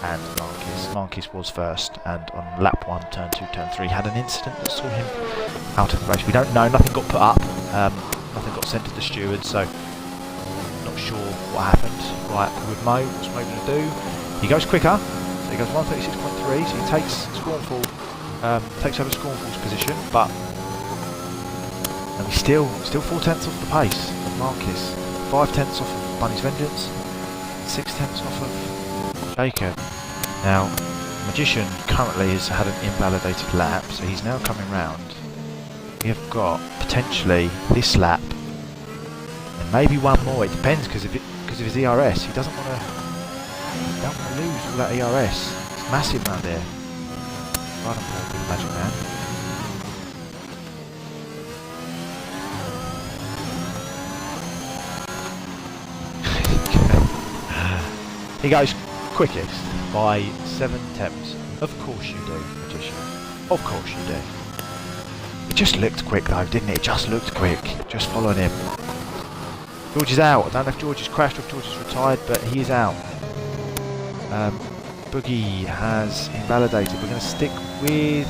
and Marquis. Marquis was first, and on lap 1, turn 2, turn 3, had an incident that saw him out of the race. We don't know, nothing got put up, nothing got sent to the steward, so not sure what happened. Right, with Mo, what's Mo going to do? He goes quicker, so he goes 136.3, so he takes Scornful, takes over Scornful's position, but and he's still 4/10 off the pace of Marcus, 5/10 off of Bunny's Vengeance, 6/10 off of Jacob. Now, Magician currently has had an invalidated lap, so he's now coming round. We have got potentially this lap, and maybe one more. It depends because of his ERS. He doesn't want to lose all that ERS. It's massive around there. Right on board with the Magic Man. He goes quickest by 7/10. Of course you do, Magician. Of course you do. It just looked quick though, didn't it? It just looked quick. Just following him. George is out. I don't know if George has crashed or if George has retired, but he is out. Boogie has invalidated. We're going to stick with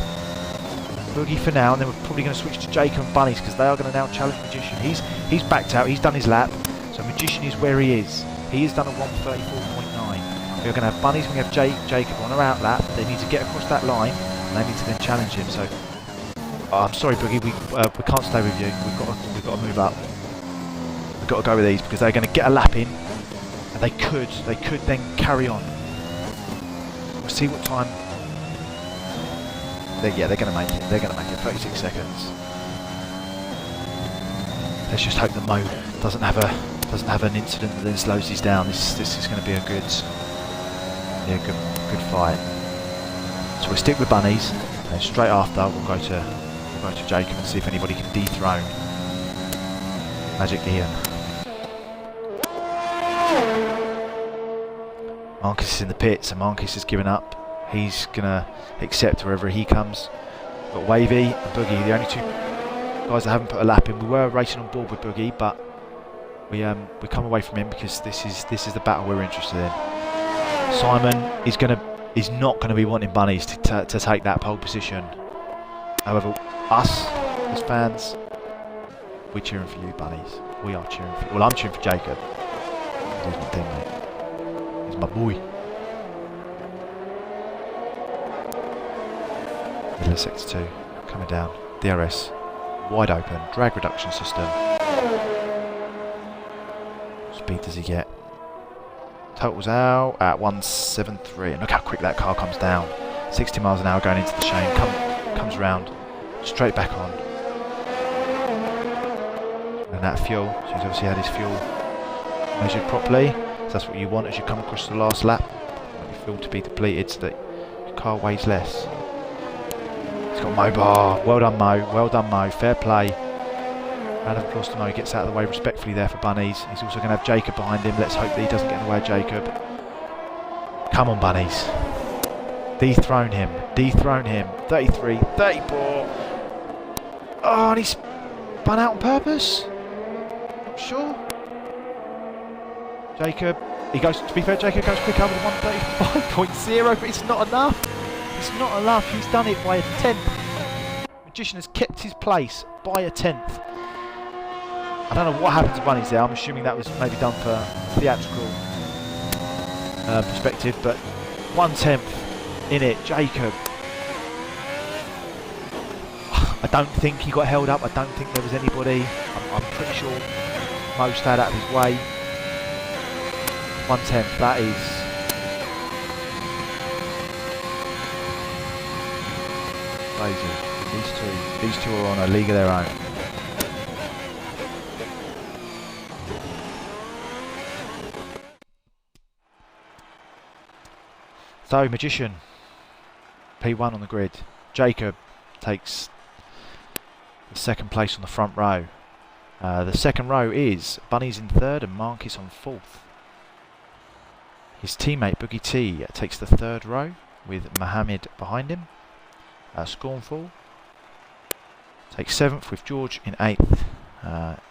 Boogie for now, and then we're probably going to switch to Jacob and Bunnies because they are going to now challenge Magician. He's backed out. He's done his lap, so Magician is where he is. He has done a 134.9. We're going to have Bunnies. We're going to have Jacob on our out lap. They need to get across that line, and they need to then challenge him. So, I'm sorry, Boogie. We can't stay with you. We've got to move up. We've got to go with these because they're going to get a lap in, and they could then carry on. We'll see what time. They're going to make it. They're going to make it. 36 seconds. Let's just hope that Mo doesn't have an incident that then slows these down. This is going to be a good fight. So we'll stick with Bunnies, and straight after we'll go to Jacob and see if anybody can dethrone Magic Ian. Marcus is in the pit, so Marcus has given up. He's gonna accept wherever he comes. Got Wavy and Boogie, the only two guys that haven't put a lap in. We were racing on board with Boogie, but we come away from him because this is the battle we're interested in. Simon is not gonna be wanting Bunnies to take that pole position. However, us as fans, we're cheering for you, Bunnies. We are cheering for you. Well, I'm cheering for Jacob. He's my teammate. He's my boy. Middle of sector 2, coming down. DRS, wide open, drag reduction system. Speed does he get? Totals out at 173. And look how quick that car comes down. 60 miles an hour going into the shane. Comes round, straight back on. And that fuel, so he's obviously had his fuel measured properly. So that's what you want as you come across the last lap. You want your fuel to be depleted so that your car weighs less. He's got Mo bar. Well done, Mo. Well done, Mo. Fair play. Round of applause to Mo. He gets out of the way respectfully there for Bunnies. He's also going to have Jacob behind him. Let's hope that he doesn't get in the way of Jacob. Come on, Bunnies. Dethrone him. Dethrone him. 33, 34. Oh, and he's spun out on purpose? Not sure. Jacob. He goes, to be fair, Jacob goes quick over the 135.0, but it's not enough. It's not enough. He's done it by a 10th. Magician has kept his place by a 10th. I don't know what happened to Bunnies there. I'm assuming that was maybe done for theatrical perspective, but 1/10 in it. Jacob. I don't think he got held up. I don't think there was anybody. I'm pretty sure Mo stayed out of his way. 1/10. That is. Crazy. These two are on a league of their own. So, Magician, P1 on the grid. Jacob takes the second place on the front row. The second row is Bunnies in third and Marcus on fourth. His teammate Boogie T takes the third row with Mohammed behind him. Scornful takes seventh with George in eighth,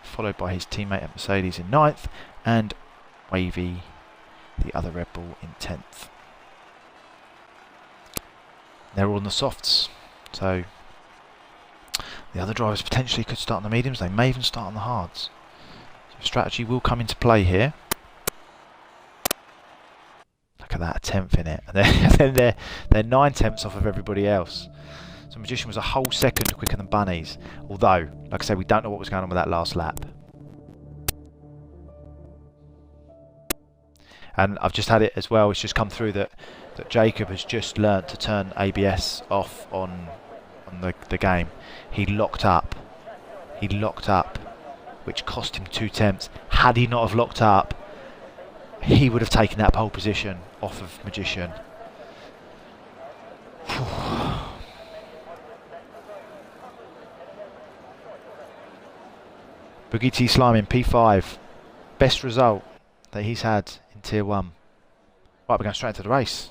followed by his teammate at Mercedes in ninth, and Wavy, the other Red Bull, in 10th. They're all on the softs, so the other drivers potentially could start on the mediums. They may even start on the hards. So strategy will come into play here. Look at that, a tenth in it. And then they're 9/10 off of everybody else. So Magician was a whole second quicker than Bunnies. Although, like I said, we don't know what was going on with that last lap. And I've just had it as well, it's just come through that Jacob has just learnt to turn ABS off on the game. He locked up, which cost him 2 attempts. Had he not have locked up, he would have taken that pole position off of Magician. Boogie T Slime in P5, best result that he's had in Tier 1. Right, we're going straight into the race.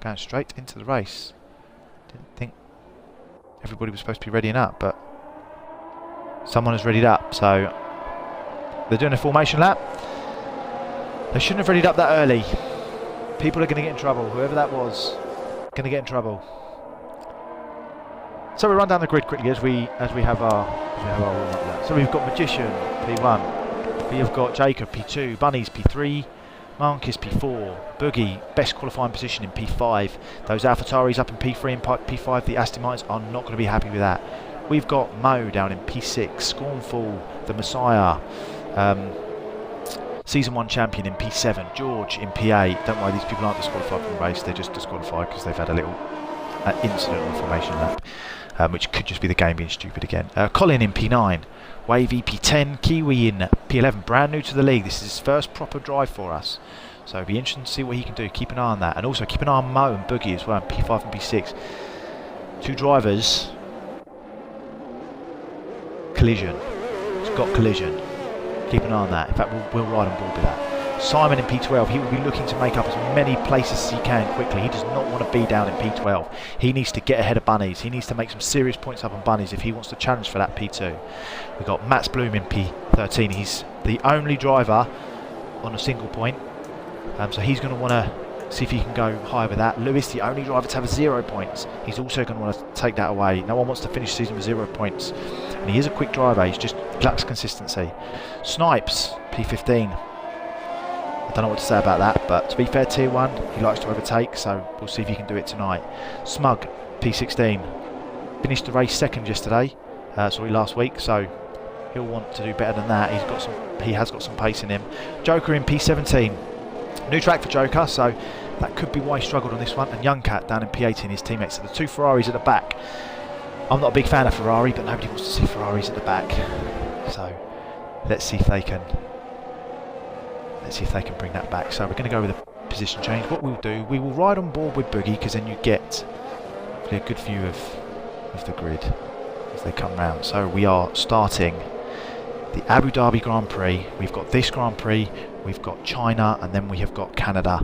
Going straight into the race. Didn't think everybody was supposed to be readying up, but someone has readied up. So they're doing a formation lap. They shouldn't have readied up that early. People are going to get in trouble. Whoever that was, going to get in trouble. So we run down the grid quickly as we have our warm-up lap. So we've got Magician P1. We have got Jacob P2, Bunnies P3, Marcus P4, Boogie best qualifying position in P5. Those AlphaTauris up in P3 and P5. The Aston Martins are not going to be happy with that. We've got Mo down in P6, Scornful, the Messiah, Season 1 champion in P7, George in P8. Don't worry, these people aren't disqualified from the race, they're just disqualified because they've had a little incident on the formation lap, which could just be the game being stupid again. Colin in P9, Wavy P10, Kiwi in P11, brand new to the league. This is his first proper drive for us. So it'll be interesting to see what he can do. Keep an eye on that. And also keep an eye on Mo and Boogie as well, P5 and P6. Two drivers. Collision. It's got collision. Keep an eye on that. In fact, we'll ride on board with that. Simon in P12, he will be looking to make up as many places as he can quickly. He does not want to be down in P12. He needs to get ahead of Bunnies. He needs to make some serious points up on Bunnies if he wants to challenge for that P2. We've got Mats Bloom in P13. He's the only driver on a single point. So he's going to want to see if he can go higher with that. Lewis, the only driver to have 0 points. He's also going to want to take that away. No one wants to finish the season with 0 points. And he is a quick driver. He's just lacks consistency. Snipes, P15. I don't know what to say about that, but to be fair, Tier 1, he likes to overtake, so we'll see if he can do it tonight. Smug, P16. Finished the race second yesterday, last week, so he'll want to do better than that. He has got some pace in him. Joker in P17. New track for Joker, so that could be why he struggled on this one. And Young Cat down in P18, his teammates. So the two Ferraris at the back. I'm not a big fan of Ferrari, but nobody wants to see Ferraris at the back. So let's see if they can bring that back. So we're going to go with a position change. What we'll do, we will ride on board with Boogie, because then you get hopefully a good view of the grid as they come round. So we are starting the Abu Dhabi Grand Prix. We've got this Grand Prix, we've got China, and then we have got Canada.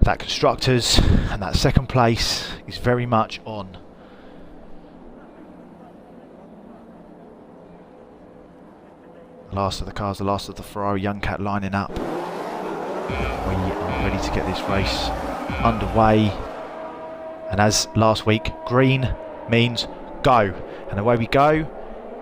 That constructors and that second place is very much on. Last of the cars, the last of the Ferrari Young Cat lining up. We are ready to get this race underway. And as last week, green means go. And away we go.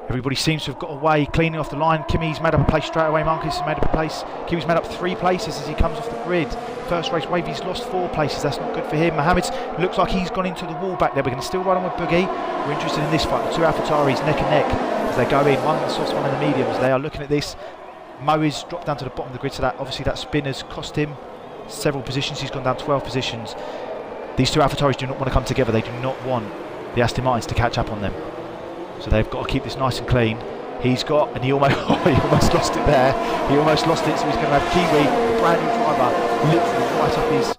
Everybody seems to have got away, cleaning off the line. Kimmy's made up a place straight away. Marcus has made up a place. Kimmy's made up 3 places as he comes off the grid. First race, Wavy's lost 4 places. That's not good for him. Mohammed looks like he's gone into the wall back there. We're going to still ride on with Boogie. We're interested in this fight. The two AlphaTauris neck and neck as they go in. One in the softs, one in the mediums. They are looking at this. Mo is dropped down to the bottom of the grid, so that obviously that spin has cost him several positions. He's gone down 12 positions. These two AlphaTauris do not want to come together. They do not want the Aston Martins to catch up on them. So they've got to keep this nice and clean. He's got, and he almost lost it there. He almost lost it, so he's going to have Kiwi, the brand new driver, literally right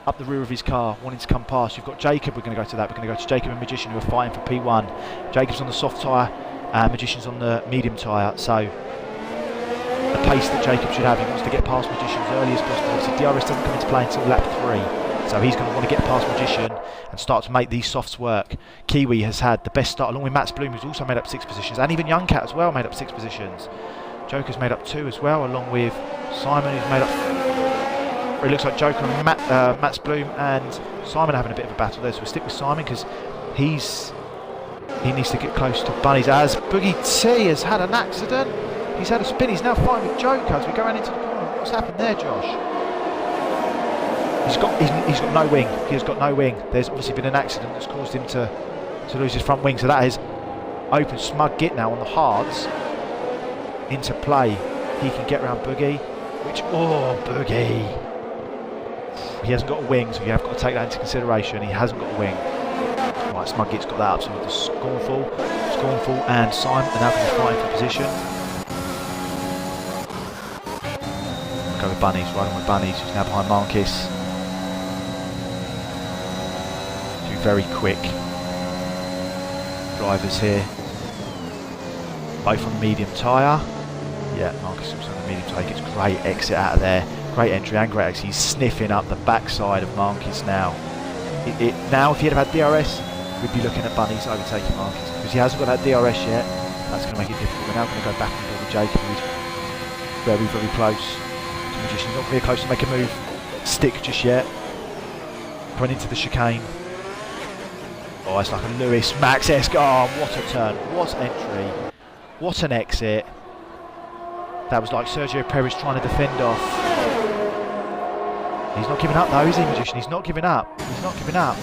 up the rear of his car, wanting to come past. You've got Jacob, we're going to go to that. We're going to go to Jacob and Magician, who are fighting for P1. Jacob's on the soft tyre, and Magician's on the medium tyre. So the pace that Jacob should have, he wants to get past Magician as early as possible. Obviously, DRS doesn't come into play until lap 3. So he's going to want to get past Magician and start to make these softs work. Kiwi has had the best start, along with Mats Bloom, who's also made up 6 positions, and even Young Cat as well made up 6 positions. Joker's made up 2 as well, along with Simon, who's made up... It looks like Joker and Mats Bloom and Simon are having a bit of a battle there, so we'll stick with Simon because he needs to get close to Bunnies. As Boogie T has had an accident, he's had a spin, he's now fighting with Joker as we go around into the corner. What's happened there, Josh? He's got no wing. He has got no wing. There's obviously been an accident that's caused him to lose his front wing. So that is open Smug Git now on the hards into play. He can get around Boogie, which Boogie. He hasn't got a wing, so you have got to take that into consideration. He hasn't got a wing. Right, Smug Git's got that up. So with the Scornful and Simon are now going to be fighting for position. Go with Bunnies, right on with Bunnies, who's now behind Marcus. Two very quick drivers here. Both on the medium tyre. Yeah, Marcus also on the medium tyre. He gets great exit out of there. Great entry and great exit. He's sniffing up the backside of Marcus now. Now, if he had had DRS, we'd be looking at Bunnies overtaking Marcus. Because he hasn't got that DRS yet. That's going to make it difficult. We're now going to go back and build with Jacob, who's very, very close. Magician's not very close to make a move stick just yet. Going into the chicane. Oh, it's like a Lewis Max-esque. Oh, what a turn, what entry, what an exit. That was like Sergio Perez trying to defend off. He's not giving up though, is he, Magician? He's not giving up. He's not giving up.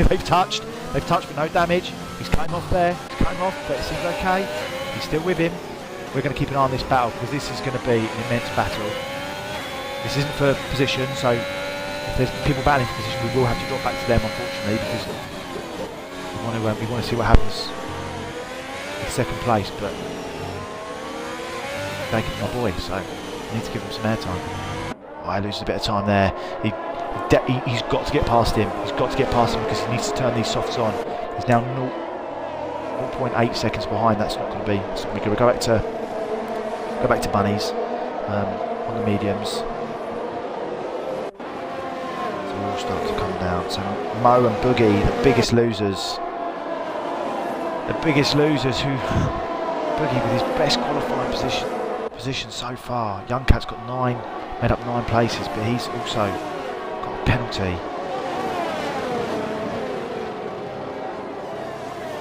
They've touched but no damage. He's came off there, but it seems okay. He's still with him. We're going to keep an eye on this battle because this is going to be an immense battle. This isn't for position, so if there's people battling for position, we will have to drop back to them, unfortunately, because we want to see what happens in second place. But Jacob's my boy, so I need to give him some airtime. Oh, I lose a bit of time there. He's got to get past him. He's got to get past him because he needs to turn these softs on. He's now 0.8 seconds behind. That's not going to be. It's not going to be good. We'll go back to Bunnies on the mediums. So we all start to come down. So Mo and Boogie, the biggest losers. The biggest losers who Boogie with his best qualifying position so far. Young Cat's got 9, made up 9 places, but he's also got a penalty.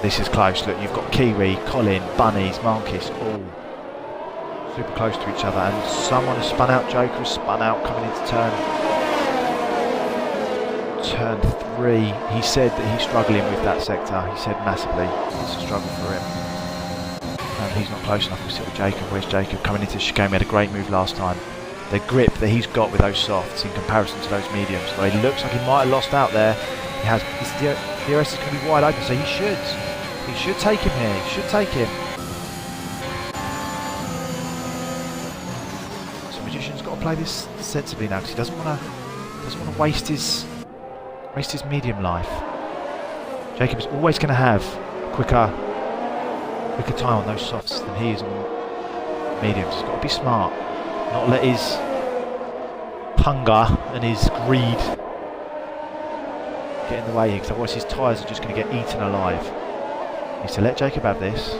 This is close. Look, you've got Kiwi, Colin, Bunnies, Marcus, all super close to each other, and someone has spun out. Joker has spun out coming into turn 3. He said that he's struggling with that sector. He said massively. It's a struggle for him. And he's not close enough. We see Jacob. Where's Jacob? Coming into chicane. We had a great move last time. The grip that he's got with those softs in comparison to those mediums. Though he looks like he might have lost out there. He has. His DRS is going to be wide open, so he should. He should take him here. He should take him. So Magician's got to play this sensibly now because he doesn't want to waste his medium life. Jacob's always going to have quicker time on those softs than he is on mediums. He's got to be smart, not let his hunger and his greed get in the way here, because otherwise his tyres are just going to get eaten alive. He needs to let Jacob have this.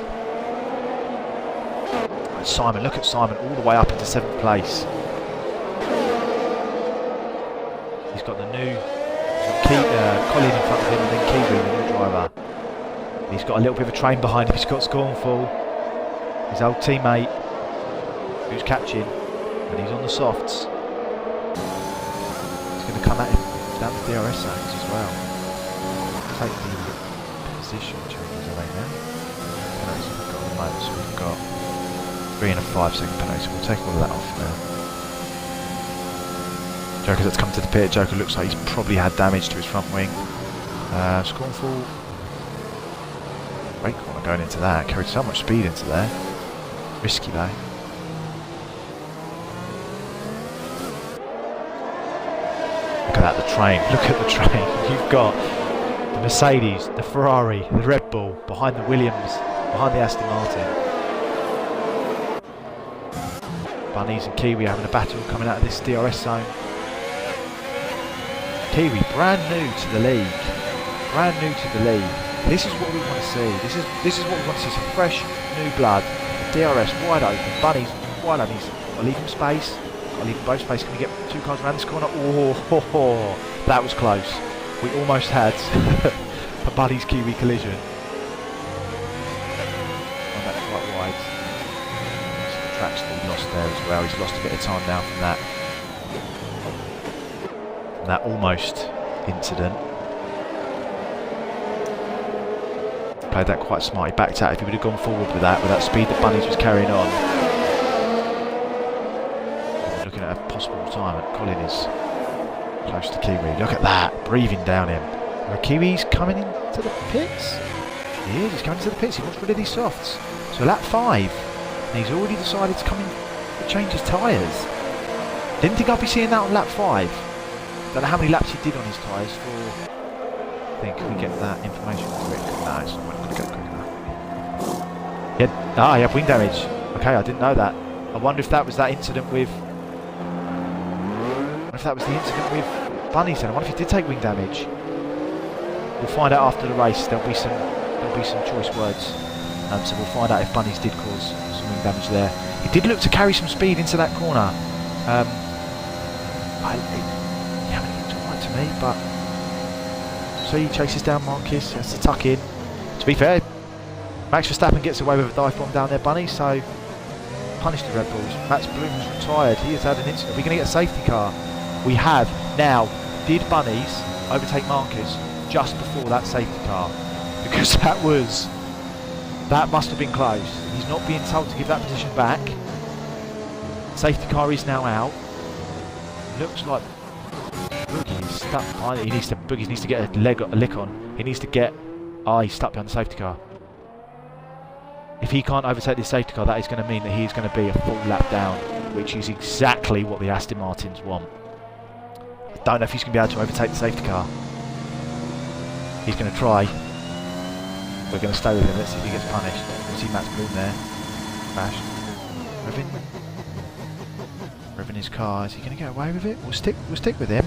And Simon, look at Simon all the way up into 7th place. He's got the new Colin in front of him, and then Kiwi, the new driver. He's got a little bit of a train behind him. He's got Scornful, his old teammate, who's catching, and he's on the softs. He's going to come at him down the DRS zones as well. Take the position changes away now. Penalties we've got at the moment, so we've got 3 and a 5 second penalty, so we'll take all of that off now. Joker that's come to the pit. Joker looks like he's probably had damage to his front wing. Scornful. Great corner going into that. Carried so much speed into there. Risky though. Look at that, the train. Look at the train. You've got the Mercedes, the Ferrari, the Red Bull, behind the Williams, behind the Aston Martin. Bunnies and Kiwi having a battle coming out of this DRS zone. Kiwi, brand new to the league. Brand new to the league. This is what we want to see. This is what we want to see. Some fresh, new blood. DRS wide open. Bunnies wide open. He's got to leave him space. Got to leave him both space. Can we get 2 cars around this corner? Oh, that was close. We almost had a Bunnies Kiwi collision. And that's quite wide. So the traction that he lost there as well. He's lost a bit of time now from that. from that almost incident. Played that quite smart. He backed out. If he would have gone forward with that speed that Bunnies was carrying on. Looking at a possible retirement. Colin is close to Kiwi. Look at that, breathing down him. Are Kiwi's coming into the pits? He is. He's coming into the pits. He wants rid of these softs. So lap 5, and he's already decided to come in to change his tyres. Didn't think I'd be seeing that on lap 5. Don't know how many laps he did on his tyres for. I think we get that information quick. No, it's not going to go quick enough. He had wing damage. Okay, I didn't know that. I wonder if that was that incident with. If that was the incident with Bunnies, then I wonder if he did take wing damage. We'll find out after the race. There'll be some choice words. So we'll find out if Bunnies did cause some wing damage there. He did look to carry some speed into that corner. He looked alright to me, but so he chases down Marquez. He has to tuck in. To be fair, Max Verstappen gets away with a dive bomb down there, Bunny. So punish the Red Bulls. Max Bloom's retired. He has had an incident. We're going to get a safety car. We have now. Did Bunnies overtake Marquez just before that safety car? Because that must have been close. He's not being told to give that position back. Safety car is now out. Looks like Boogie is stuck behind it. Boogie needs to get a lick on. He needs to get. He's stuck behind the safety car. If he can't overtake this safety car, that is going to mean that he is going to be a full lap down, which is exactly what the Aston Martins want. I don't know if he's going to be able to overtake the safety car. He's going to try. We're going to stay with him. Let's see if he gets punished. We'll see Max Bloom there. Bash. Revving his car. Is he going to get away with it? We'll stick with him.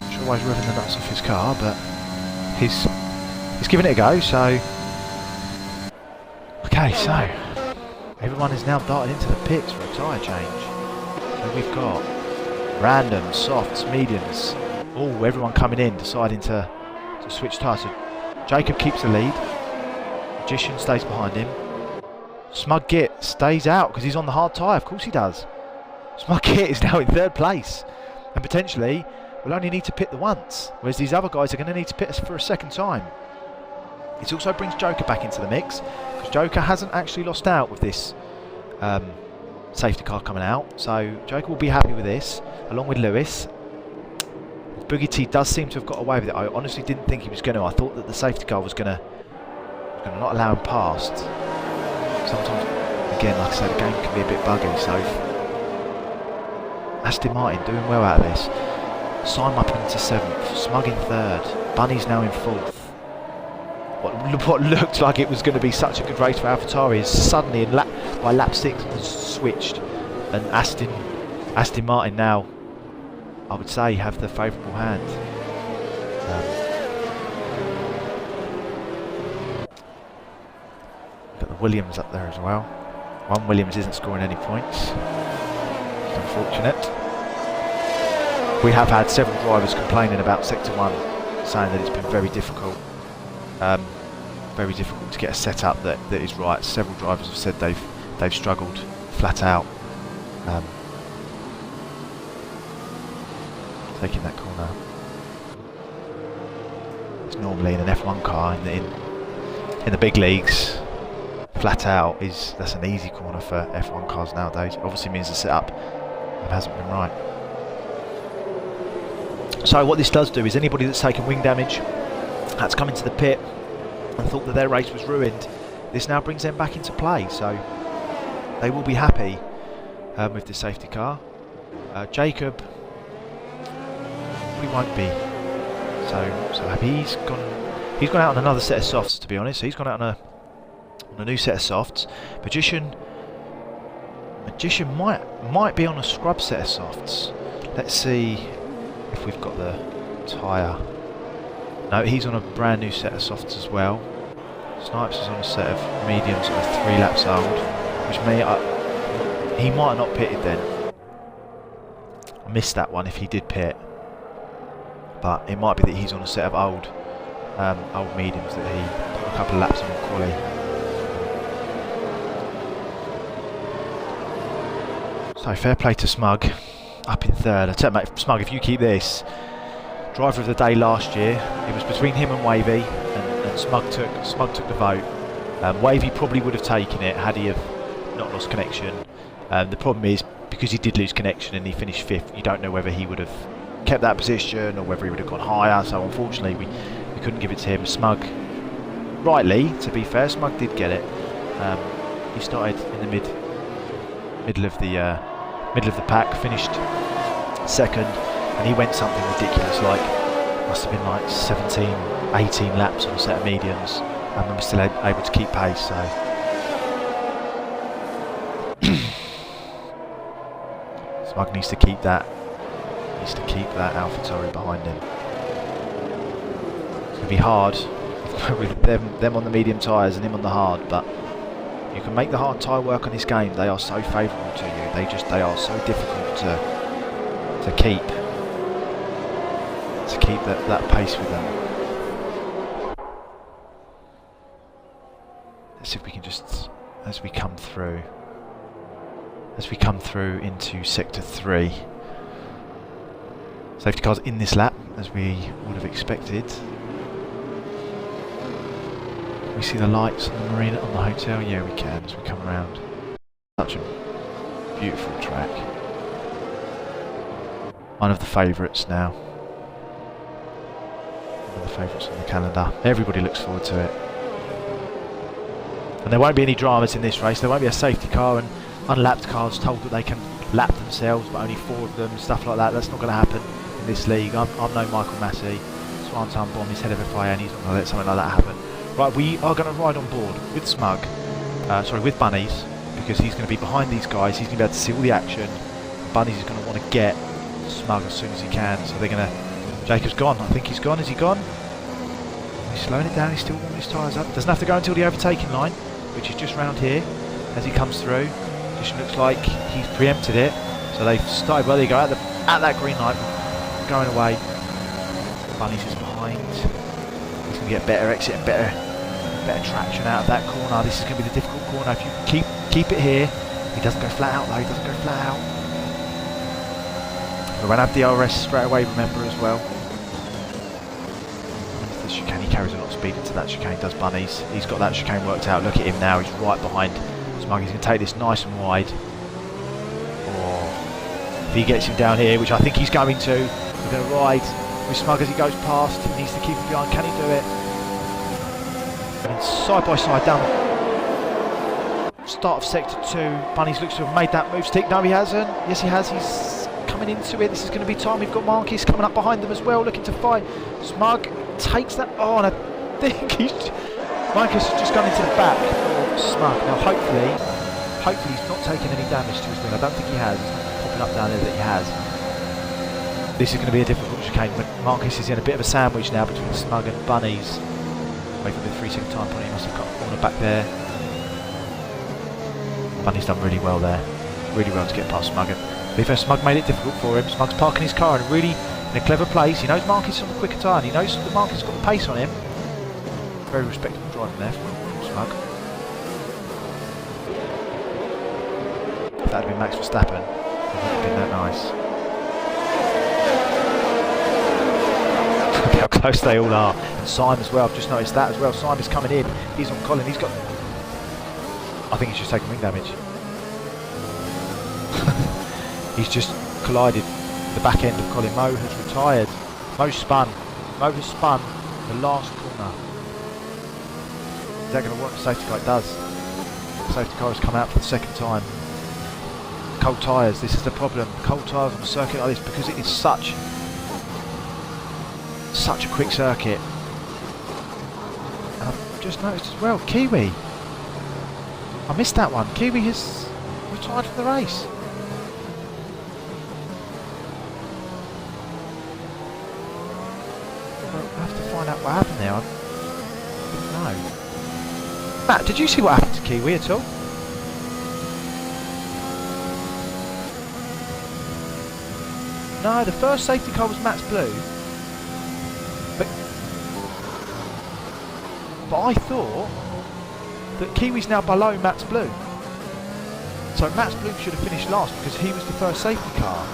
Not sure why he's revving the nuts off his car, but he's giving it a go. So okay, so everyone is now darted into the pits for a tyre change. So we've got random, softs, mediums. Oh, everyone coming in, deciding to switch tyres. So Jacob keeps the lead. Magician stays behind him. Smug Git stays out because he's on the hard tyre. Of course he does. Smug Git is now in 3rd place. And potentially will only need to pit the once. Whereas these other guys are going to need to pit us for a 2nd time. It also brings Joker back into the mix. Because Joker hasn't actually lost out with this safety car coming out. So Joker will be happy with this. Along with Lewis. Boogie T does seem to have got away with it. I honestly didn't think he was going to. I thought that the safety car was going to not allow him past. Sometimes, again, like I said, the game can be a bit buggy. So Aston Martin doing well out of this. Simon up into 7th, Smug in 3rd, Bunny's now in 4th. What looked like it was going to be such a good race for AlphaTauri is suddenly by lap 6 was switched, and Aston Martin now, I would say, have the favourable hand. Got the Williams up there as well. One Williams isn't scoring any points. It's unfortunate. We have had several drivers complaining about Sector 1, saying that it's been very difficult. Very difficult to get a setup that is right. Several drivers have said they've struggled flat out. Taking that corner. It's normally in an F1 car in the big leagues. Flat out that's an easy corner for F1 cars nowadays. It obviously means the setup hasn't been right. So what this does do is anybody that's taken wing damage, that's come into the pit and thought that their race was ruined, this now brings them back into play. So they will be happy with the safety car. Jacob, he won't be so happy. He's gone out on another set of softs, to be honest. So he's gone out on a new set of softs. Magician might be on a scrub set of softs. Let's see if we've got the tyre. No, he's on a brand new set of softs as well. Snipes is on a set of mediums that are 3 laps old, which he might have not pitted then. I missed that one if he did pit, but it might be that he's on a set of old mediums that he couple of laps on quali. So fair play to Smug, up in third. I tell you, mate, Smug, if you keep this, driver of the day last year, it was between him and Wavy, and Smug took the vote. Wavy probably would have taken it had he have not lost connection. The problem is, because he did lose connection and he finished 5th, you don't know whether he would have kept that position or whether he would have gone higher, so unfortunately we couldn't give it to him. Smug, rightly, to be fair, Smug did get it. He started in the middle of the pack, finished 2nd, and he went something ridiculous, like must have been like 17, 18 laps on a set of mediums, and was still able to keep pace. So Smug needs to keep that. AlphaTauri behind him. It's going to be hard with them on the medium tyres and him on the hard, but you can make the hard tyre work on this game. They are so favourable to you. They are so difficult to keep that pace with them. Let's see if we can just, as we come through into sector 3. Safety cars in this lap, as we would have expected. We see the lights on the marina, on the hotel. Yeah, we can as we come around. Such a beautiful track. One of the favourites now. One of the favourites on the calendar. Everybody looks forward to it. And there won't be any dramas in this race. There won't be a safety car and unlapped cars told that they can lap themselves, but only 4 of them, stuff like that. That's not going to happen in this league. I'm no Michael Massey. vSwantonbomb is head of FIA, and he's not going to let something like that happen. Right, we are going to ride on board with with Bunnies, because he's going to be behind these guys. He's going to be able to see all the action. Bunnies is going to want to get Smug as soon as he can, so they're going to... Jacob's gone. I think he's gone. Is he gone? He's slowing it down. He's still warming his tyres up. Doesn't have to go until the overtaking line, which is just round here as he comes through. Just looks like he's preempted it, so they've started. Well, they go at that green light, going away. Bunnies is behind. He's going to get better exit and better traction out of that corner. This is going to be the difficult corner. If you keep it here, he doesn't go flat out though. He doesn't go flat out. We're going to have DRS straight away. Remember as well. Into the chicane, he carries a lot of speed into that chicane. Does Bunnies? He's got that chicane worked out. Look at him now. He's right behind. Smug. He's going to take this nice and wide. Or if he gets him down here, which I think he's going to, we're going to ride with Smug as he goes past. He needs to keep him behind. Can he do it? And side by side down the start of sector 2. Bunnies looks to have made that move stick. No, he hasn't. Yes, he has. He's coming into it. This is going to be time. We've got Marcus coming up behind them as well, looking to fight. Smug takes that. Oh, and I think Marcus has just gone into the back. Smug. Now hopefully he's not taking any damage to his wing. I don't think he has. It's not popping up down there that he has. This is going to be a difficult chicane. Marcus is in a bit of a sandwich now between Smug and Bunnies. Wait for the 3-second time point. He must have got a corner back there. Bunny's done really well there. Really well to get past Smug. And because Smug made it difficult for him. Smug's parking his car in a really in a clever place. He knows Marcus is on the quicker tyre, and he knows that Marcus has got the pace on him. Very respectable driving there from Smug. If that had been Max Verstappen, it wouldn't have been that nice. Look how close they all are. And Simon as well, I've just noticed that as well. Simon's coming in, he's on Colin, he's got... I think he's just taken wing damage. He's just collided the back end of Colin. Mo has retired. Mo has spun the last corner. Is that going to work? The safety car? It does. The safety car has come out for the second time. Cold tyres, this is the problem. Cold tyres on a circuit like this, because it is such a quick circuit. And I've just noticed as well, Kiwi. I missed that one. Kiwi has retired from the race. I'll have to find out what happened there. I didn't know. Matt, did you see what happened to Kiwi at all? No, the first safety car was Matt's blue. But But I thought that Kiwi's now below Matt's Blue. So Matt's Blue should have finished last because he was the first safety car.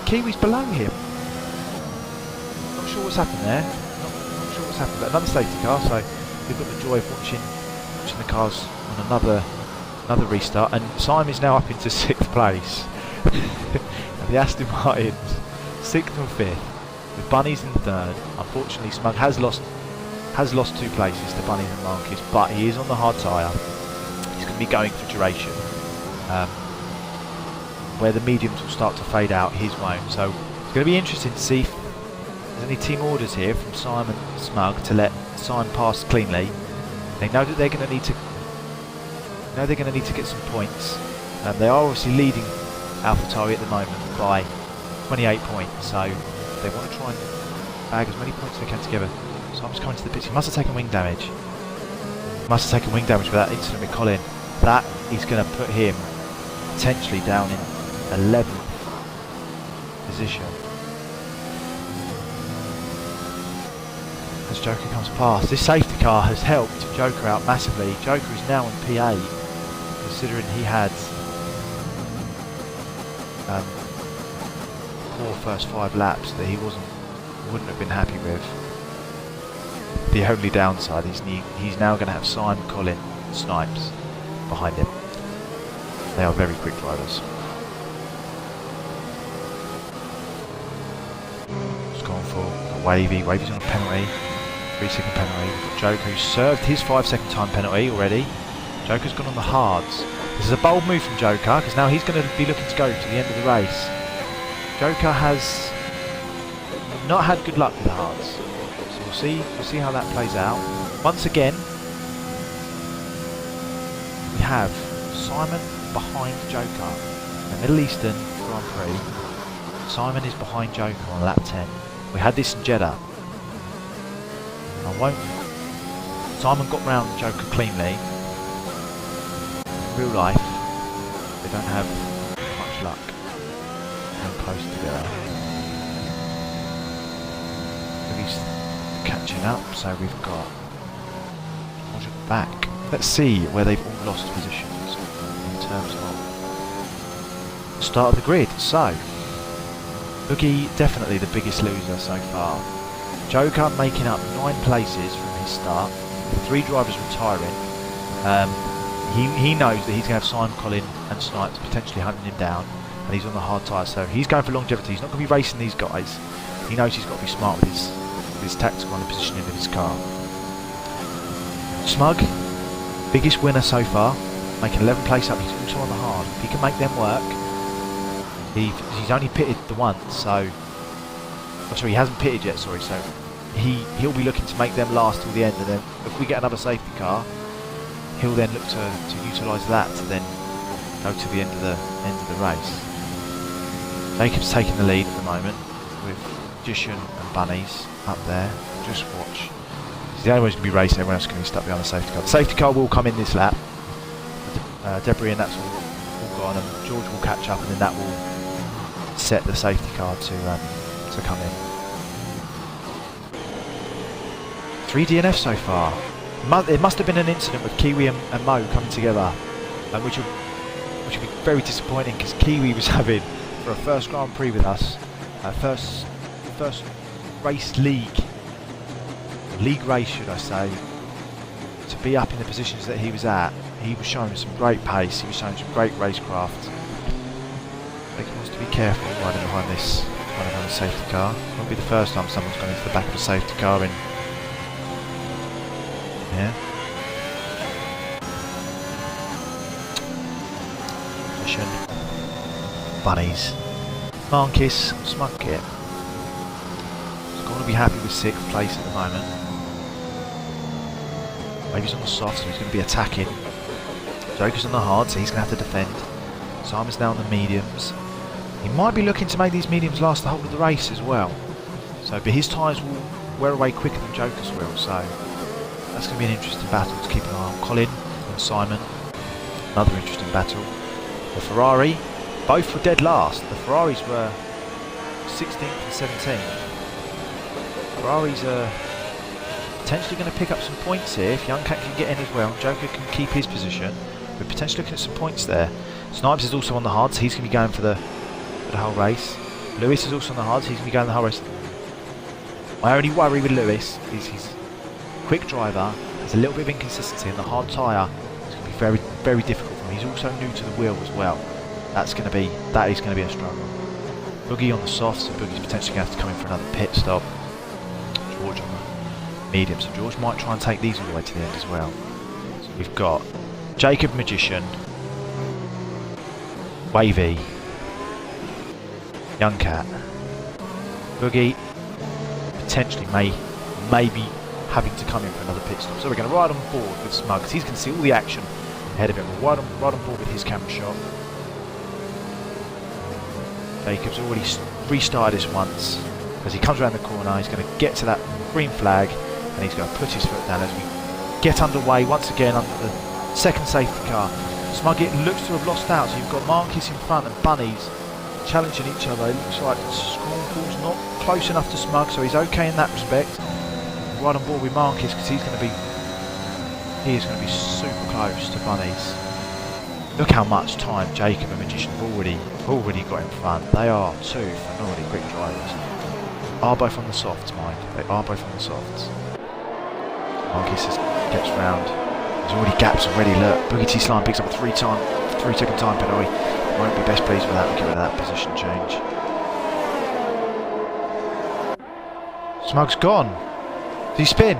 Kiwi's below him. Not sure what's happened there. Not sure what's happened. But another safety car, so we've got the joy of watching the cars on another restart. And Simon is now up into 6th place. And the Aston Martins 6th and 5th, with Bunnies in 3rd. Unfortunately, Smug has lost 2 places to Bunnies and Marcus, but he is on the hard tyre. He's going to be going for duration. Where the mediums will start to fade out, his won't. So it's going to be interesting to see if there's any team orders here from Simon and Smug to let Simon pass cleanly. They know that they're going to need to get some points. They are obviously leading AlphaTauri at the moment by 28 points, so they want to try and bag as many points as they can together. So I'm just coming to the pits. He must have taken wing damage. Must have taken wing damage with that incident with Colin. That is going to put him potentially down in 11th position. As Joker comes past, this safety car has helped Joker out massively. Joker is now in P8, considering he had poor first 5 laps that he wouldn't have been happy with. The only downside is he's now going to have Simon, Colin, and Snipes behind him. They are very quick drivers. Just gone for Wavy. Wavy's on a penalty. 3-second penalty. Joker, who served his 5-second time penalty already. Joker's gone on the hards. This is a bold move from Joker, because now he's going to be looking to go to the end of the race. Joker has not had good luck with the hards. So we'll see how that plays out. Once again, we have Simon behind Joker. The Middle Eastern Grand Prix. Simon is behind Joker on lap 10. We had this in Jeddah. Simon got round Joker cleanly. In real life, they don't have much luck. They're close together. He's catching up, so we've got Roger back. Let's see where they've all lost positions in terms of the start of the grid. So, Boogie definitely the biggest loser so far. Joker making up 9 places from his start, with 3 drivers retiring. He knows that he's going to have Simon, Colin and Snipes potentially hunting him down, and he's on the hard tyre, so he's going for longevity. He's not going to be racing these guys. He knows he's got to be smart with his tactical and the positioning of his car. Smug, biggest winner so far, making 11 place up. He's also on the hard. If he can make them work, he's only pitted the once, so... Oh, sorry, he hasn't pitted yet, sorry, so he'll be looking to make them last till the end, and then if we get another safety car, he'll then look to utilise that to then go to the end of the race. Jacob's taking the lead at the moment with Jishan and Bunnies up there. Just watch. He's the only one who's going to be racing, everyone else is going to be stuck behind the safety car. The safety car will come in this lap. Debris and that's all gone, and George will catch up, and then that will set the safety car to come in. 3 DNF so far. It must have been an incident with Kiwi and Mo coming together, which would be very disappointing, because Kiwi was having, for a first Grand Prix with us, first race league race should I say, to be up in the positions that he was at. He was showing some great pace, he was showing some great racecraft. I think he wants to be careful riding behind the safety car. It won't be the first time someone's gone into the back of a safety car in... Yeah. Position. Bunnies. Marcus, Smug Kit. He's going to be happy with 6th place at the moment. Maybe he's on the soft, so he's going to be attacking. Joker's on the hard, so he's going to have to defend. Simon's now on the mediums. He might be looking to make these mediums last the whole of the race as well. So, but his tyres will wear away quicker than Joker's will, so that's going to be an interesting battle to keep an eye on. Colin and Simon, another interesting battle. The Ferrari, both were dead last. The Ferraris were 16th and 17th. Ferraris are potentially going to pick up some points here if Young Cat can get in as well. Joker can keep his position. We're potentially looking at some points there. Snipes is also on the hards. He's going to be going for the whole race. Lewis is also on the hards. He's going to be going the whole race. My only worry with Lewis is he's a quick driver. There's a little bit of inconsistency, and the hard tyre is going to be very, very difficult for him. He's also new to the wheel as well. That is going to be a struggle. Boogie on the soft, so Boogie's potentially going to have to come in for another pit stop. George on the medium, so George might try and take these all the way to the end as well. So we've got Jacob Magician, Wavy, Young Cat, Boogie potentially may be having to come in for another pit stop. So we're going to ride on board with Smug, because he's going to see all the action ahead of him. We'll ride on board with his camera shot. Jacob's already restarted this once. As he comes around the corner, he's going to get to that green flag, and he's going to put his foot down as we get underway once again under the second safety car. Smug, it looks to have lost out, so you've got Marcus in front and Bunnies challenging each other. It looks like Scornful's not close enough to Smug, so he's okay in that respect. Right on board with Marcus, because he is going to be super close to Bunnies. Look how much time Jacob and Magician have already got in front. They are two phenomenally quick drivers. Are both on the softs, mind. They are both on the softs. Marcus gets round. There's already gaps already. Look, Boogie T Slime picks up a 3-second time penalty. Won't be best pleased with that. We'll get rid of that position change. Smug's gone. Does he spin?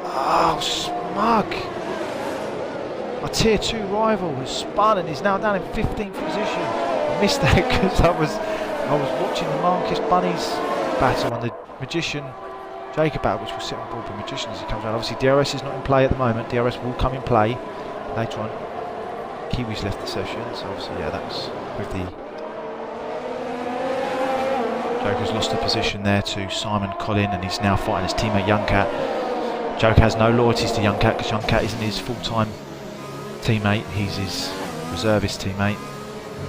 Oh, Smug! My tier 2 rival has spun and is now down in 15th position. I missed that because I was watching the Marcus Bunnies battle and the Magician Jacob battle, which will sit on board with Magician as he comes around. Obviously DRS is not in play at the moment. DRS will come in play later on. Kiwi's left the session, so obviously yeah, that's with the Joker's lost the position there to Simon Collin, and he's now fighting his teammate Young Cat. Joker has no loyalties to Young Cat because Young Cat isn't his full-time teammate, he's his reservist teammate.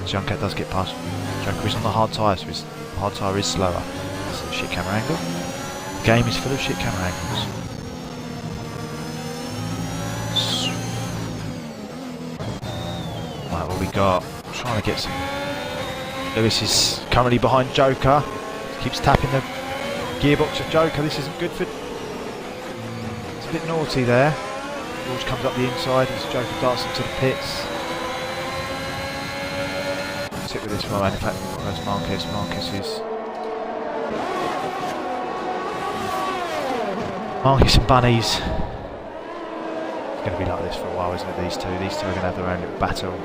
As Young Cat does get past, Joker is on the hard tyre, so his hard tyre is slower. So shit camera angle. The game is full of shit camera angles. Right, what we got? I'm trying to get some. Lewis is currently behind Joker. Keeps tapping the gearbox of Joker. This isn't good for. It's a bit naughty there. George comes up the inside as Joker darts into the pits. Sit with this one. In fact, where's Marcus? Marcus and Bunnies. It's going to be like this for a while, isn't it? These two are going to have their own little battle.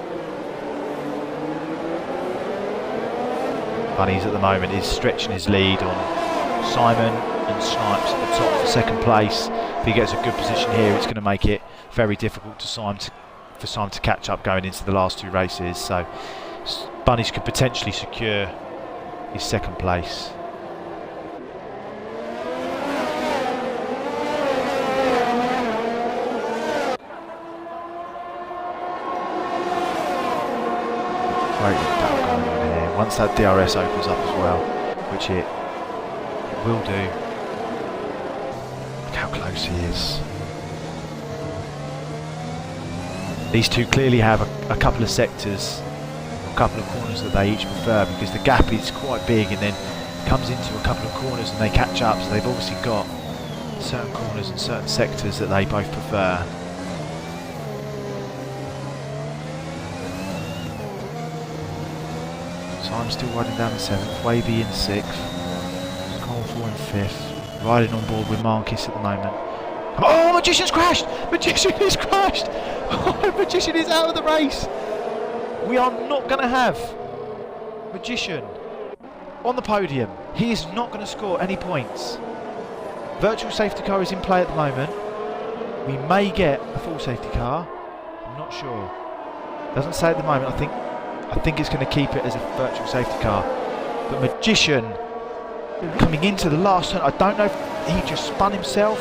Bunnies at the moment is stretching his lead on Simon and Snipes at the top for second place. If he gets a good position here, it's going to make it very difficult for Simon to catch up going into the last two races. So Bunnies could potentially secure his second place. Great battle going on here. Once that DRS opens up as well, which it will do. Look how close he is. These two clearly have a couple of sectors, a couple of corners that they each prefer, because the gap is quite big and then comes into a couple of corners and they catch up, so they've obviously got certain corners and certain sectors that they both prefer. So I'm still riding down in 7th, Wavy in 6th, Scornful in 5th, riding on board with Marcus at the moment. Oh, Magician's crashed! Magician is crashed! Oh, Magician is out of the race! We are not going to have Magician on the podium. He is not going to score any points. Virtual safety car is in play at the moment. We may get a full safety car. I'm not sure. Doesn't say at the moment. I think it's going to keep it as a virtual safety car. But Magician coming into the last turn. I don't know if he just spun himself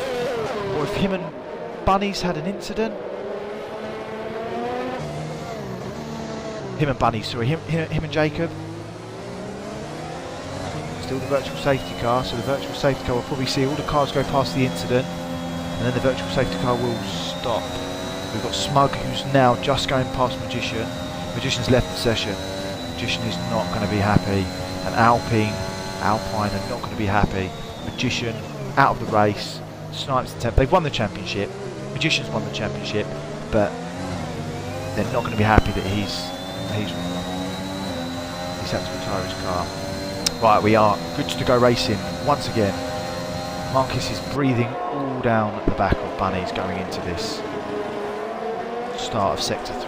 or if him and Bunnies had an incident. Him and Jacob. still the virtual safety car, so the virtual safety car will probably see all the cars go past the incident, and then the virtual safety car will stop. We've got Smug, who's now just going past Magician. Magician's left the session. Magician is not going to be happy, and Alpine are not going to be happy. Magician out of the race. Snipes the 10th. They've won the championship. Magician's won the championship, but they're not going to be happy that he's had to retire his car. Right, we are good to go racing once again. Marcus is breathing all down at the back of Bunny's going into this start of Sector 3.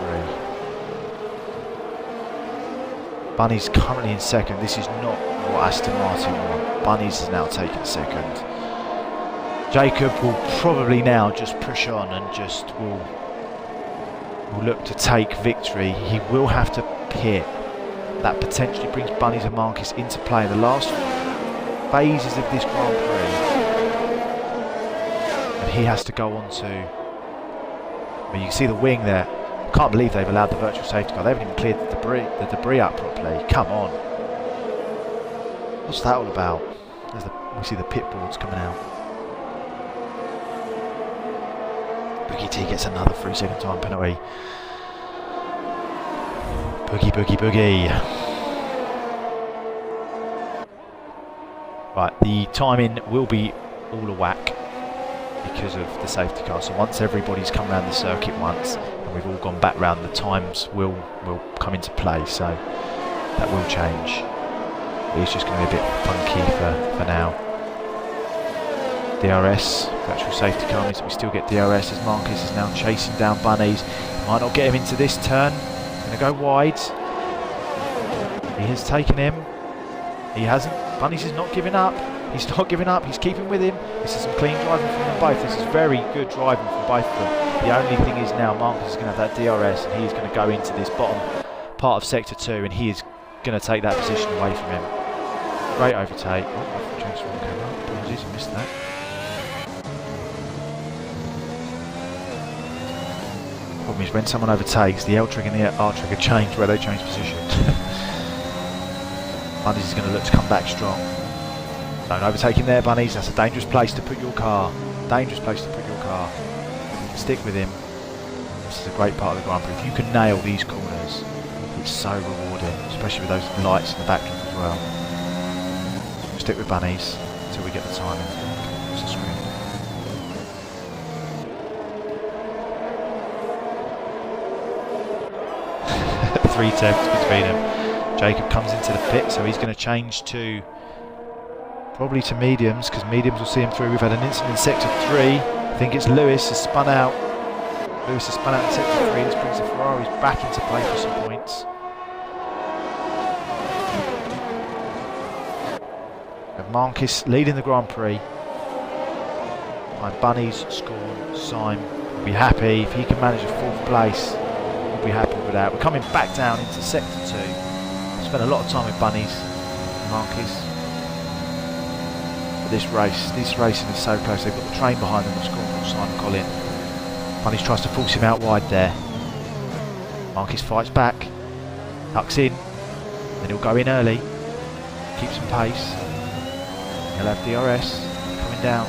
Bunny's currently in second. This is not what Aston Martin want. Bunny's is now taking second. Jacob will probably now just push on and just will look to take victory. He will have to pit. That potentially brings Bunny's and Marcus into play in the last phases of this Grand Prix. And he has to go on to... I mean, you can see the wing there. Can't believe they've allowed the virtual safety car. They haven't even cleared the debris up properly. Come on. What's that all about? We see the pit boards coming out. Boogie T gets another 3-second time penalty. Boogie. Right, the timing will be all a whack because of the safety car. So once everybody's come around the circuit once and we've all gone back round, the times will come into play. So that will change. It's just going to be a bit funky for now. DRS, virtual safety car means that we still get DRS as Marcus is now chasing down Bunnies. Might not get him into this turn. Going to go wide. He has taken him. He hasn't. Bunnies is not giving up. He's not giving up. He's keeping with him. This is some clean driving from them both. This is very good driving from both of them. The only thing is now Marcus is going to have that DRS and he's going to go into this bottom part of Sector 2 and he is going to take that position away from him. Great overtake. Oh, I changed the wrong camera. Apologies, I missed that. Problem is when someone overtakes, the L trigger and the R trigger change where they change position. Bunnies is going to look to come back strong. Don't overtake him there, Bunnies. That's a dangerous place to put your car. Dangerous place to put your car. Stick with him. This is a great part of the Grand Prix. If you can nail these corners, it's so rewarding, especially with those lights in the background as well. Stick with Bunnies until we get the timing. It's the screen. Three tenths between them. Jacob comes into the pit, so he's going to change to probably to mediums because mediums will see him through. We've had an incident in Sector 3. I think it's Lewis has spun out. Lewis has spun out in Sector 3. This brings the Ferraris back into play for some points. And Marcus leading the Grand Prix. And Bunnies, Scorn, Syme will be happy if he can manage a 4th place. We'll be happy with that. We're coming back down into Sector 2. Spent a lot of time with Bunnies and Marcus. But this racing is so close. They've got the train behind them. The Scorn from Simon Collin. Bunnies tries to force him out wide there. Marcus fights back, tucks in, then he'll go in early, keeps some pace. He'll have DRS coming down.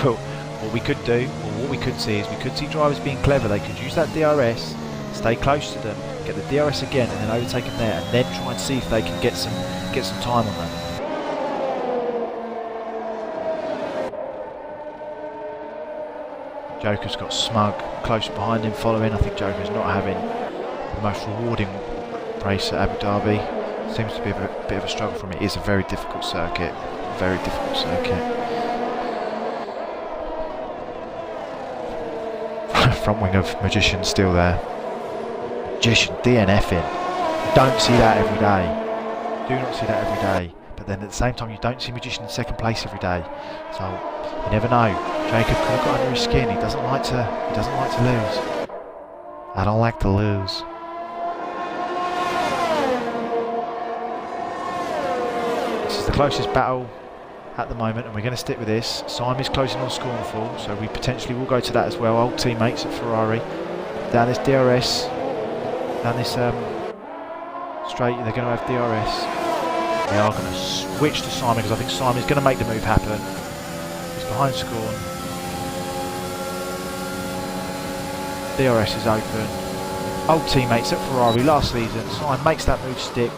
Well, what we could do, or what we could see, is we could see drivers being clever. They could use that DRS, stay close to them, get the DRS again, and then overtake them there, and then try and see if they can get some time on them. Joker's got Smug close behind him, following. I think Joker's not having the most rewarding race at Abu Dhabi. Seems to be a bit of a struggle for him. It is a very difficult circuit. Very difficult circuit. Front wing of Magician still there. Magician DNFing. You don't see that every day. Do not see that every day. But then at the same time, you don't see Magician in 2nd place every day. So you never know. Jacob could have got under his skin. He doesn't like to lose. I don't like to lose. This is the closest battle at the moment, and we're going to stick with this. Simon is closing on Scornful, so we potentially will go to that as well. Old teammates at Ferrari. Down this DRS, down this straight, they're going to have DRS. They are going to switch to Simon because I think Simon's going to make the move happen. He's behind Scorn. DRS is open. Old teammates at Ferrari last season. Simon makes that move stick.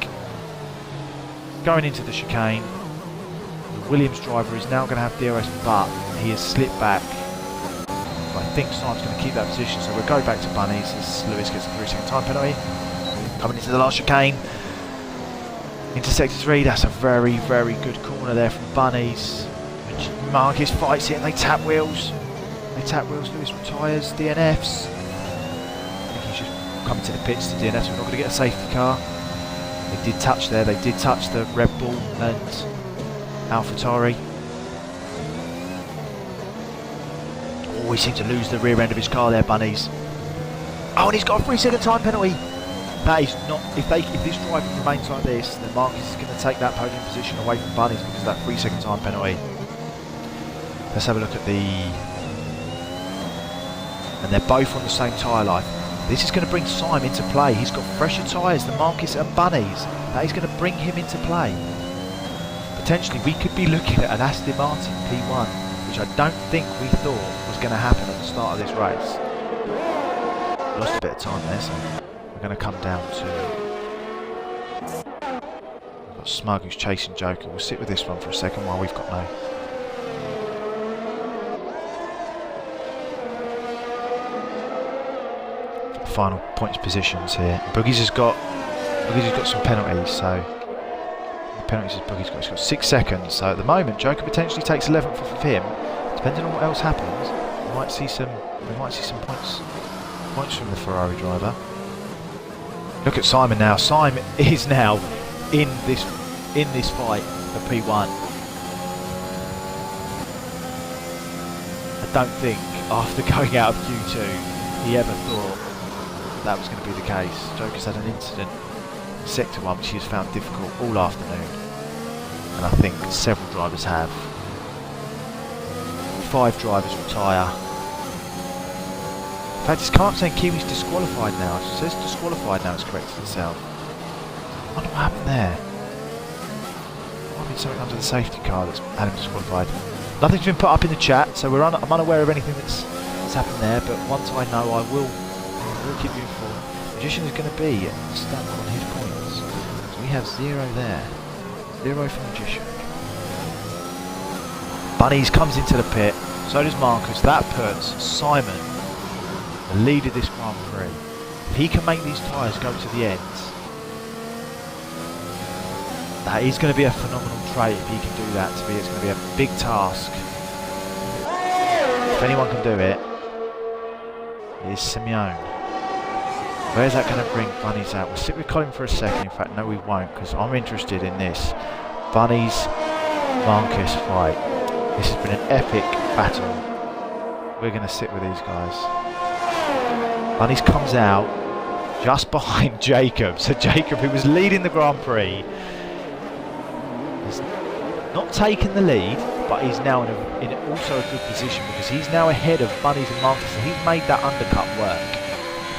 Going into the chicane. The Williams driver is now going to have DRS, but he has slipped back. I think Simon's going to keep that position, so we'll go back to Bunnies as Lewis gets a 3-second time penalty. Coming into the last chicane. Into sector 3, that's a very, very good corner there from Bunnies. Marcus fights it and they tap wheels. Lewis retires, DNFs. I think he's just coming to the pits to DNFs, we're not going to get a safety car. They did touch there, they did touch the Red Bull and AlphaTauri. Oh, he seemed to lose the rear end of his car there, Bunnies. Oh, and he's got a 3-second time penalty. That is not, if this driver remains like this, then Marcus is going to take that podium position away from Bunnies because of that 3-second time penalty. Let's have a look at and they're both on the same tyre life. This is going to bring Simon into play. He's got fresher tyres than Marcus and Bunnies. That is going to bring him into play. Potentially we could be looking at an Aston Martin P1, which I don't think we thought was going to happen at the start of this race. Lost a bit of time there, so we're going to come down to... We've got Smug who's chasing Joker. We'll sit with this one for a second while we've got no... Final points positions here. Boogie's has got some penalties, so the penalties Boogie's got. He's got 6 seconds. So at the moment, Joker potentially takes 11th off of him. Depending on what else happens, we might see some points from the Ferrari driver. Look at Simon now. Simon is now in this fight for P1. I don't think after going out of Q2 he ever thought that was going to be the case. Joker's had an incident in Sector 1 which he has found difficult all afternoon, and I think several drivers have. 5 drivers retire. In fact, it's can't say Kiwi's disqualified now. It says disqualified now, it's corrected itself. I wonder what happened there. Might be something under the safety car that's had him disqualified. Nothing's been put up in the chat, so I'm unaware of anything that's happened there, but once I know I will keep you informed. Magician is going to be stuck on his points. So we have 0 there. 0 for Magician. Bunnies comes into the pit. So does Marcus. That puts Simon the lead of this Grand Prix. If he can make these tyres go to the end, that is going to be a phenomenal trait if he can do that. To me, it's going to be a big task. If anyone can do it, it is Simeone. Where's that going to bring Bunnies out? We'll sit with Colin for a second. In fact, no we won't, because I'm interested in this Bunnies Marcus fight. This has been an epic battle. We're going to sit with these guys. Bunnies comes out just behind Jacob. So Jacob, who was leading the Grand Prix, has not taken the lead, but he's now in also a good position because he's now ahead of Bunnies and Marcus. So he's made that undercut work.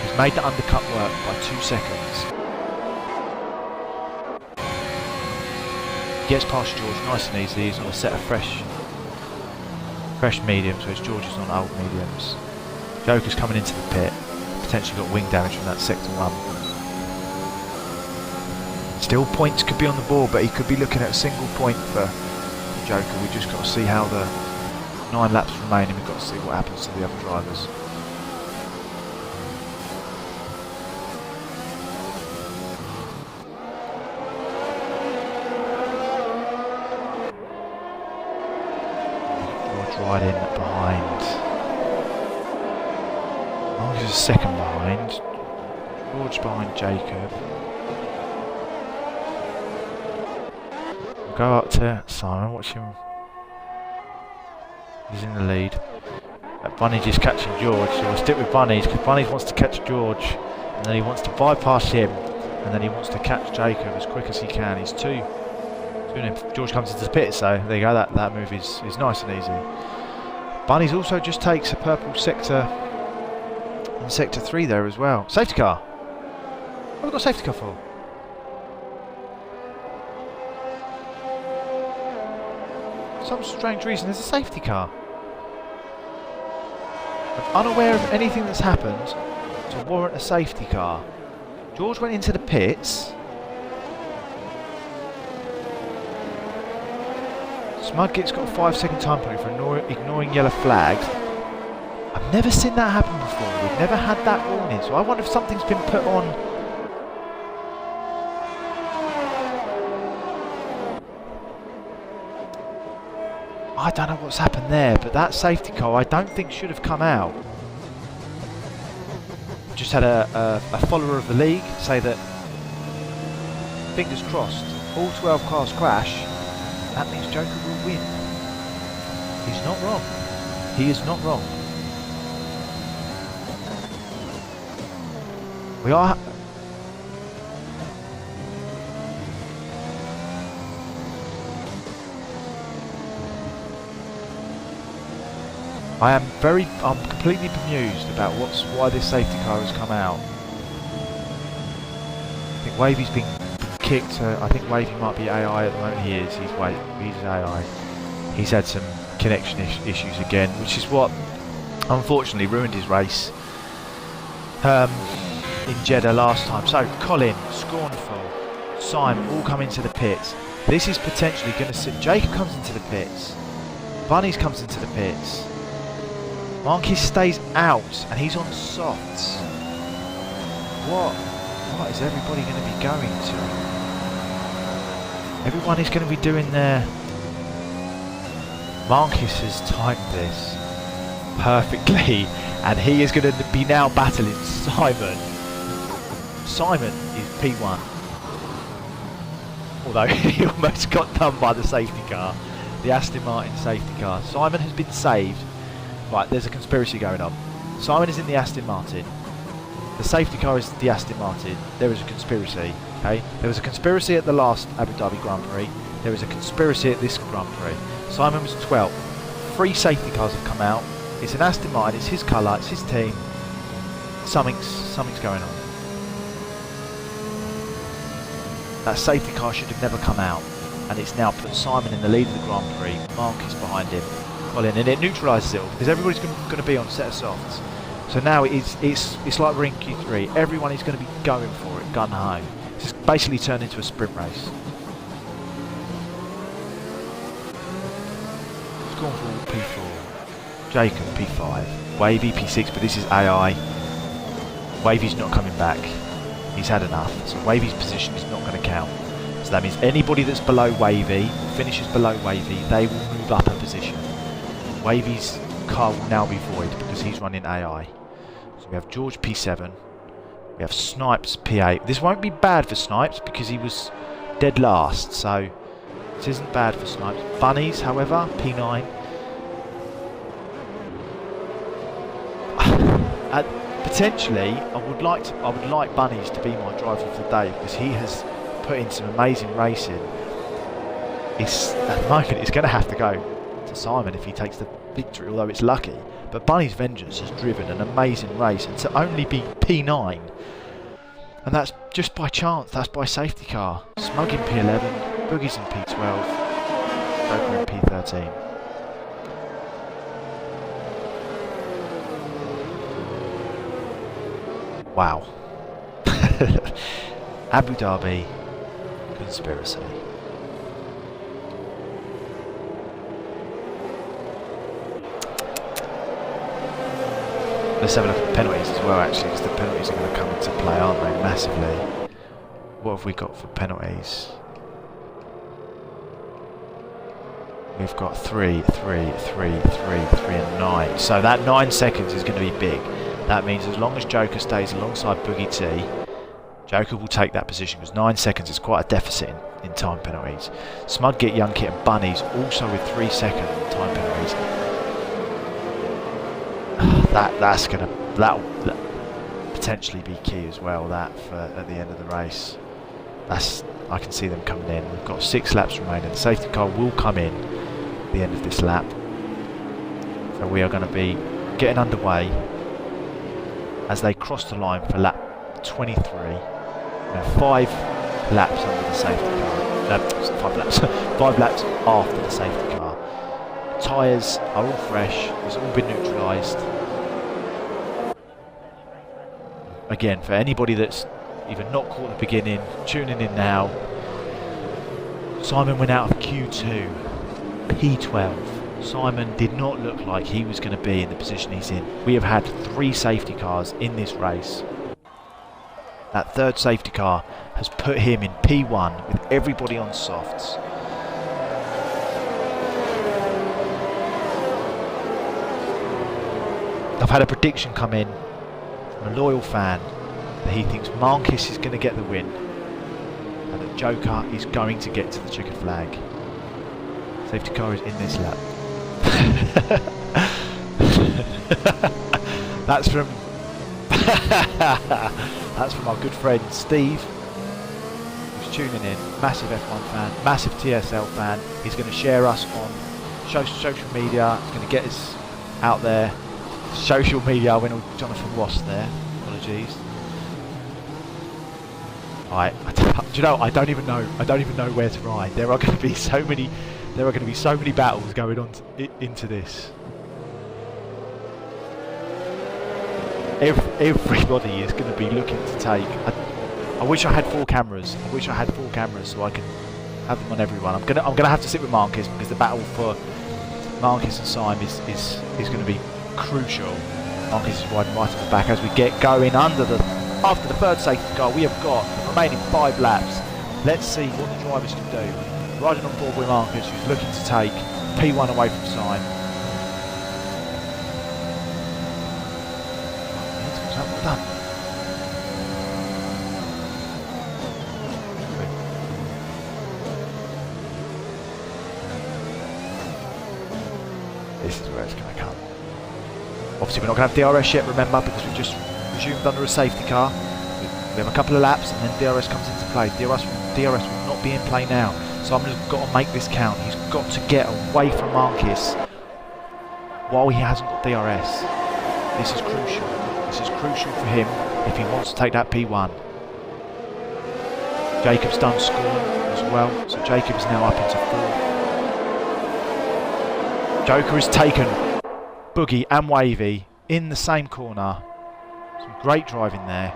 He's made the undercut work by 2 seconds. Gets past George nice and easily. He's on a set of fresh mediums, whereas George is on old mediums. Joker's coming into the pit. Potentially got wing damage from that sector 1. Still points could be on the board, but he could be looking at a single point for Joker. We've just got to see how the 9 laps remain, and we've got to see what happens to the other drivers. Right in behind. Marcus is second behind. George behind Jacob. We'll go up to Simon, watch him. He's in the lead. Bunny just catching George, so we'll stick with Bunnies because Bunnies wants to catch George, and then he wants to bypass him, and then he wants to catch Jacob as quick as he can. He's two George comes into the pit, so there you go. That move is nice and easy. Bunny's also just takes a purple sector in sector 3 there as well. Safety car. What have we got safety car for? Some strange reason there's a safety car. I'm unaware of anything that's happened to warrant a safety car. George went into the pits. Smudget's got a 5-second time penalty for ignoring yellow flags. I've never seen that happen before. We've never had that warning, so I wonder if something's been put on. I don't know what's happened there, but that safety car I don't think should have come out. Just had a follower of the league say that, fingers crossed, all 12 cars crash. That means Joker will win. He's not wrong. He is not wrong. We are... I'm completely bemused about why this safety car has come out. I think Wavy's been kicked. I think Wavy might be AI at the moment. He is. He's AI. He's had some connection issues again, which is what unfortunately ruined his race in Jeddah last time. So Colin, Scornful, Simon all come into the pits. This is potentially going to sit. Jacob comes into the pits. Bunnies comes into the pits. Marquis stays out and he's on softs. What is everybody going to be going to? Everyone is going to be doing their... Marcus has timed this perfectly and he is going to be now battling Simon. Simon is P1. Although he almost got done by the safety car. The Aston Martin safety car. Simon has been saved. Right, there's a conspiracy going on. Simon is in the Aston Martin. The safety car is the Aston Martin. There is a conspiracy, okay? There was a conspiracy at the last Abu Dhabi Grand Prix. There is a conspiracy at this Grand Prix. Simon was 12th. 3 safety cars have come out. It's an Aston Martin, it's his colour, it's his team. Something's going on. That safety car should have never come out. And it's now put Simon in the lead of the Grand Prix. Mark is behind him. Colin, and it neutralises it all because everybody's going to be on a set of softs. So now it's like we're in Q3. Everyone is going to be going for it, gun ho. It's basically turned into a sprint race. Scornful P4, Jacob P5, Wavy P6, but this is AI. Wavy's not coming back. He's had enough. So Wavy's position is not going to count. So that means anybody that's below Wavy, or finishes below Wavy, they will move up a position. Wavy's car will now be void because he's running AI. So we have George P7, we have Snipes P8. This won't be bad for Snipes because he was dead last, so this isn't bad for Snipes. Bunnies, however, P9. Potentially, I would like Bunnies to be my driver of the day because he has put in some amazing racing. At the moment, it's going to have to go to Simon if he takes the victory, although it's lucky. But Bunny's Vengeance has driven an amazing race, and to only be P9, and that's just by chance, that's by safety car. Smug in P11, Boogie's in P12, Joker in P13. Wow. Abu Dhabi conspiracy. Let's have a look at the penalties as well, actually, because the penalties are going to come into play, aren't they, massively. What have we got for penalties? We've got 3, 3, 3, 3, 3 and 9. So that 9 seconds is going to be big. That means as long as Joker stays alongside Boogie T, Joker will take that position, because 9 seconds is quite a deficit in time penalties. Smudget, Young Kit and Bunnies also with 3 second time penalties. That'll potentially be key as well, that for at the end of the race. I can see them coming in. We've got 6 laps remaining. The safety car will come in at the end of this lap. So we are going to be getting underway as they cross the line for lap 23. Now 5 laps under the safety car. No, 5 laps. 5 laps after the safety car. Tyres are all fresh. It's all been neutralised. Again, for anybody that's even not caught the beginning, tuning in now, Simon went out of Q2, P12. Simon did not look like he was going to be in the position he's in. We have had 3 safety cars in this race. That 3rd safety car has put him in P1 with everybody on softs. I've had a prediction come in from a loyal fan that he thinks Marcus is going to get the win and that Joker is going to get to the checkered flag. Safety car is in this lap. That's from that's from our good friend Steve, who's tuning in. Massive F1 fan, massive TSL fan. He's going to share us on social media. He's going to get us out there. Social media. I went all Jonathan Ross there. Apologies. Do you know? I don't even know where to ride. There are going to be so many battles going on into this. Everybody is going to be looking to take. I wish I had 4 cameras. I wish I had 4 cameras so I can have them on everyone. I'm gonna have to sit with Marcus because the battle for Marcus and Simon is going to be crucial. Marcus is riding right at the back as we get going after the 3rd safety car. We have got the remaining 5 laps. Let's see what the drivers can do. Riding on board with Marcus, who's looking to take P1 away from Simon. Well done. This is where it's going to come. Obviously we're not going to have DRS yet, remember, because we've just resumed under a safety car. We have a couple of laps and then DRS comes into play. DRS will not be in play now. Simon's got to make this count. He's got to get away from Marcus while he hasn't got DRS. This is crucial. This is crucial for him if he wants to take that P1. Jacob's done scoring as well, so Jacob's now up into 4th. Joker has taken Boogie and Wavy in the same corner. Some great driving there.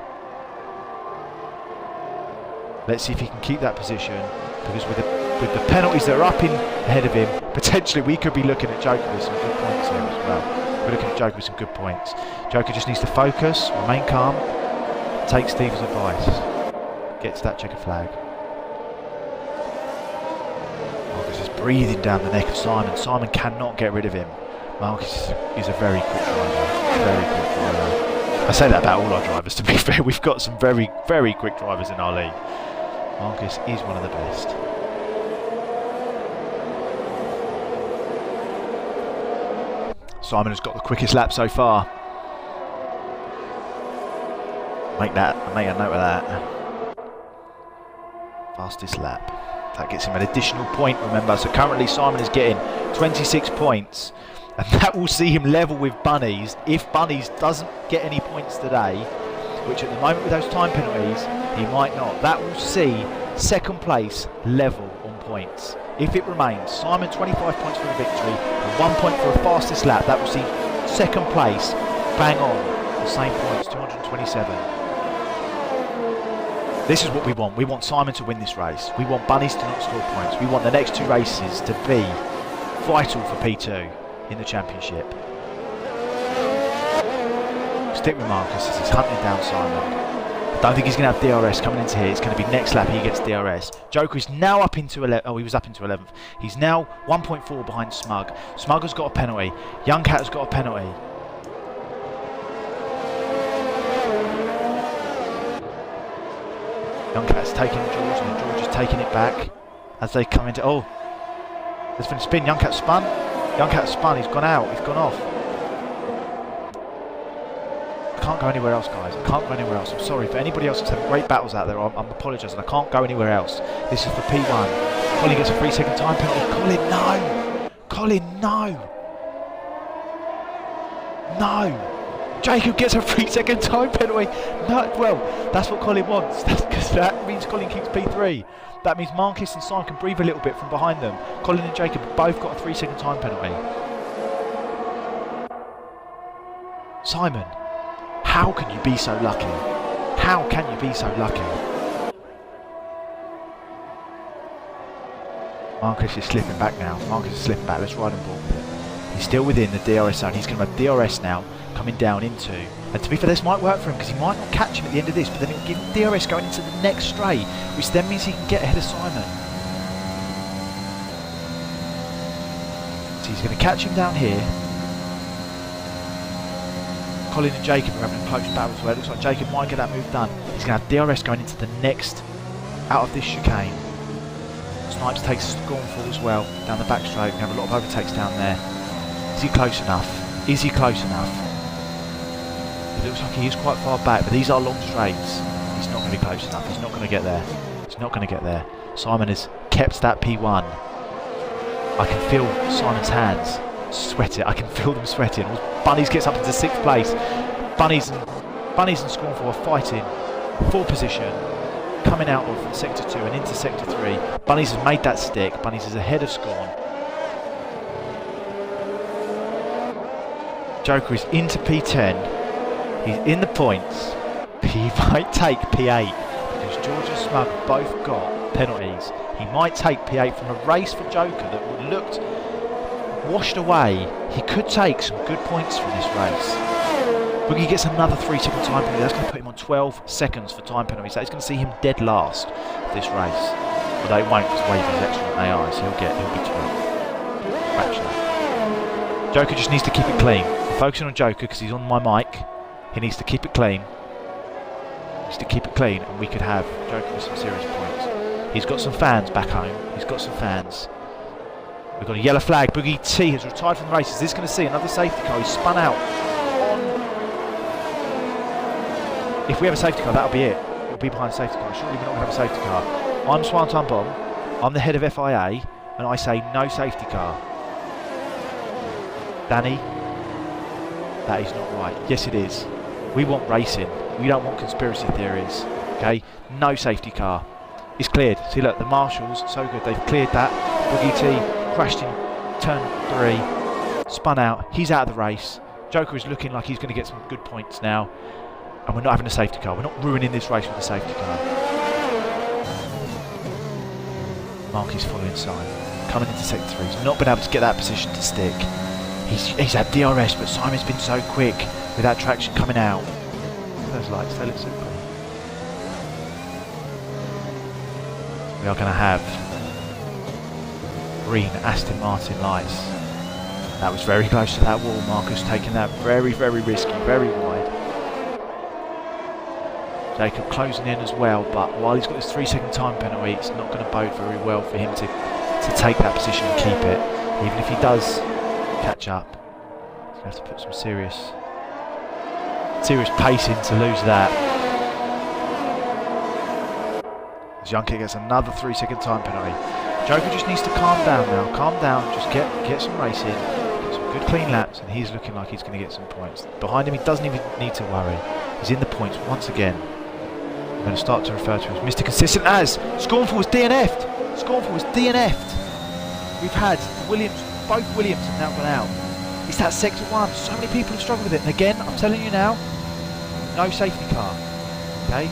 Let's see if he can keep that position, because with the penalties that are up in ahead of him, potentially we could be looking at Joker with some good points here as well. We're looking at Joker with some good points. Joker just needs to focus, remain calm, take Steve's advice, get to that checkered flag. Marcus is breathing down the neck of Simon. Simon cannot get rid of him. Marcus is a very quick driver. Very quick driver. I say that about all our drivers, to be fair. We've got some very, very quick drivers in our league. Marcus is one of the best. Simon has got the quickest lap so far. Make a note of that. Fastest lap. That gets him an additional point, remember. So currently Simon is getting 26 points. And that will see him level with Bunnies if Bunnies doesn't get any points today, which at the moment with those time penalties, he might not. That will see 2nd place level on points. If it remains, Simon 25 points for the victory and 1 point for the fastest lap. That will see 2nd place bang on the same points, 227. This is what we want. We want Simon to win this race. We want Bunnies to not score points. We want the next 2 races to be vital for P2 in the championship. Stick with Marcus as he's hunting down Simon. I don't think he's going to have DRS coming into here. It's going to be next lap he gets DRS. Joker is now up into 11th. Oh, he was up into 11th. He's now 1.4 behind Smug. Smug has got a penalty. Young Cat has got a penalty. Young Cat's taking George and George is taking it back as they come into... Oh, there's been a spin. Young Cat spun. Young Cat spun. He's gone out. He's gone off. I can't go anywhere else, guys. I can't go anywhere else. I'm sorry for anybody else that's having great battles out there. I'm apologising. I can't go anywhere else. This is for P1. Colin gets a 3-second time penalty. Colin, no! Colin, no! No! Jacob gets a 3-second time penalty. No, well, that's what Colin wants. Because that means Colin keeps P3. That means Marcus and Simon can breathe a little bit from behind them. Colin and Jacob have both got a 3-second time penalty. Simon, how can you be so lucky? How can you be so lucky? Marcus is slipping back now. Marcus is slipping back. Let's ride on board with it. He's still within the DRS zone. He's going to have DRS now coming down into. And to be fair, this might work for him because he might not catch him at the end of this, but then it will give him DRS going into the next straight, which then means he can get ahead of Simon. So he's going to catch him down here. Colin and Jacob are having a close battle, so it looks like Jacob might get that move done. He's going to have DRS going into the next out of this chicane. Snipes takes Scornful as well down the back straight. We have a lot of overtakes down there. Is he close enough? Is he close enough? It looks like he is quite far back, but these are long straights. He's not going to be close enough. He's not going to get there. He's not going to get there. Simon has kept that P1. I can feel Simon's hands sweat it. I can feel them sweating. Bunnies gets up into 6th place. Bunnies and Scornful are fighting for position, coming out of sector 2 and into sector 3. Bunnies has made that stick. Bunnies is ahead of Scorn. Joker is into P10. He's in the points. He might take P8 because George and Smug have both got penalties. He might take P8 from a race for Joker that looked washed away. He could take some good points from this race. Boogie gets another 3-second time penalty. That's going to put him on 12 seconds for time penalty. So it's going to see him dead last of this race. Although it won't because Wavy is excellent AI, so he'll be 12. Actually, Joker just needs to keep it clean. I'm focusing on Joker because he's on my mic. He needs to keep it clean. He needs to keep it clean, and we could have Joker with some serious points. He's got some fans back home. He's got some fans. We've got a yellow flag. Boogie T has retired from the race. Is this going to see another safety car? He's spun out. If we have a safety car, that'll be it. We'll be behind the safety car. Surely we're not going to have a safety car. I'm vSwantonbomb. I'm the head of FIA, and I say no safety car. Danny, that is not right. Yes, it is. We want racing. We don't want conspiracy theories. Okay? No safety car. It's cleared. See, look, the marshals, so good. They've cleared that. Boogie T crashed in turn 3, spun out. He's out of the race. Joker is looking like he's going to get some good points now. And we're not having a safety car. We're not ruining this race with a safety car. Mark is following Simon. Coming into sector 3. He's not been able to get that position to stick. He's had DRS, but Simon's been so quick with that traction coming out. Look at those lights, they look so pretty. We are going to have green Aston Martin lights. That was very close to that wall. Marcus taking that very, very risky, very wide. Jacob closing in as well, but while he's got this 3-second time penalty, it's not going to bode very well for him to take that position and keep it. Even if he does catch up, he's going to have to put some serious pace in to lose that. Junker gets another 3-second time penalty. Joker just needs to calm down now. Calm down, just get some racing, get some good clean laps, and he's looking like he's going to get some points. Behind him, he doesn't even need to worry. He's in the points once again. I'm going to start to refer to him as Mr. Consistent as Scornful was DNF'd. Scornful was DNF'd. We've had Williams, both Williams have now gone out. It's that sector 1. So many people have struggled with it. And again, I'm telling you now, no safety car. Okay?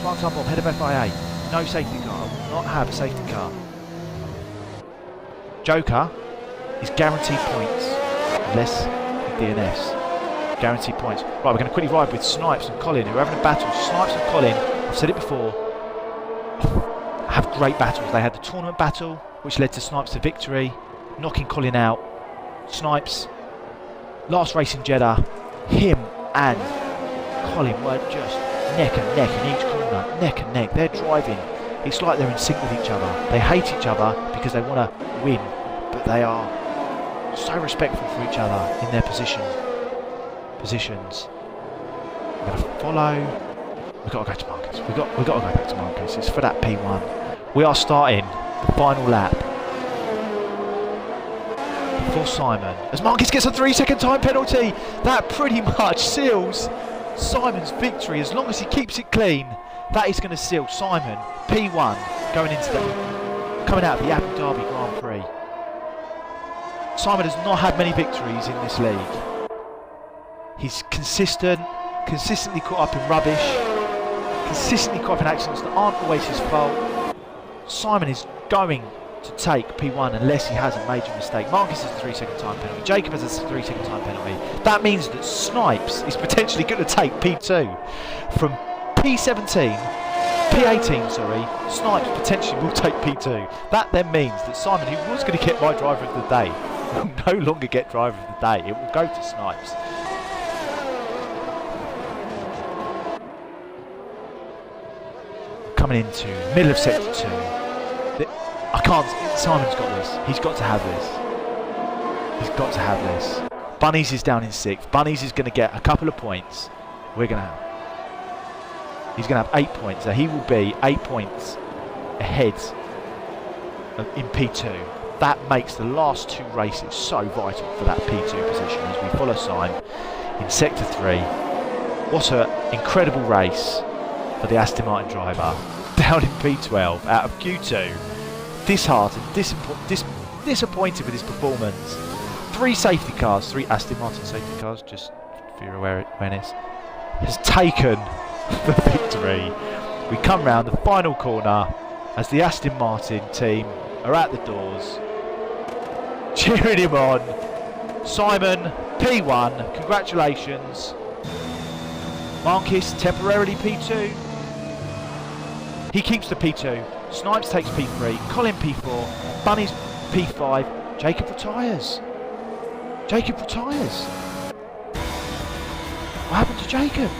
vSwantonbomb, head of FIA. No safety car. I will not have a safety car. Joker is guaranteed points unless he DNFs. Guaranteed points. Right, we're going to quickly ride with Snipes and Colin, who are having a battle. Snipes and Colin, I've said it before, have great battles. They had the tournament battle, which led to Snipes to victory, knocking Colin out. Snipes, last race in Jeddah, him and Colin were just neck and neck in each corner, neck and neck. They're driving. It's like they're in sync with each other. They hate each other because they want to win, but they are so respectful for each other in their positions. follow. We've got to go to Marcus. We've got to go back to Marcus. It's for that P1. We are starting the final lap for Simon. As Marcus gets a 3-second time penalty, that pretty much seals Simon's victory. As long as he keeps it clean, that is going to seal Simon P1 coming out of the Abu Dhabi Grand Prix. Simon has not had many victories in this league. He's consistently caught up in rubbish, consistently caught up in accidents that aren't always his fault. Simon is going to take P1 unless he has a major mistake. Marcus has a 3-second time penalty. Jacob has a 3-second time penalty. That means that Snipes is potentially going to take P2 from P17. P18, sorry, Snipes potentially will take P2. That then means that Simon, who was going to get my driver of the day, will no longer get driver of the day. It will go to Snipes. Coming into the middle of sector 2. Simon's got this. He's got to have this. He's got to have this. Bunnies is down in 6th. Bunnies is going to get a couple of points. He's going to have 8 points. So he will be 8 points ahead in P2. That makes the last 2 races so vital for that P2 position as we follow Simon in sector 3. What an incredible race for the Aston Martin driver down in P12 out of Q2. Disheartened, disappointed with his performance. 3 safety cars, 3 Aston Martin safety cars, just for your awareness, has taken the victory. We come round the final corner as the Aston Martin team are at the doors, cheering him on. Simon, P1, congratulations. Marcus, temporarily P2. He keeps the P2. Snipes takes P3. Colin P4. Bunny's P5. Jacob retires. Jacob retires. What happened to Jacob?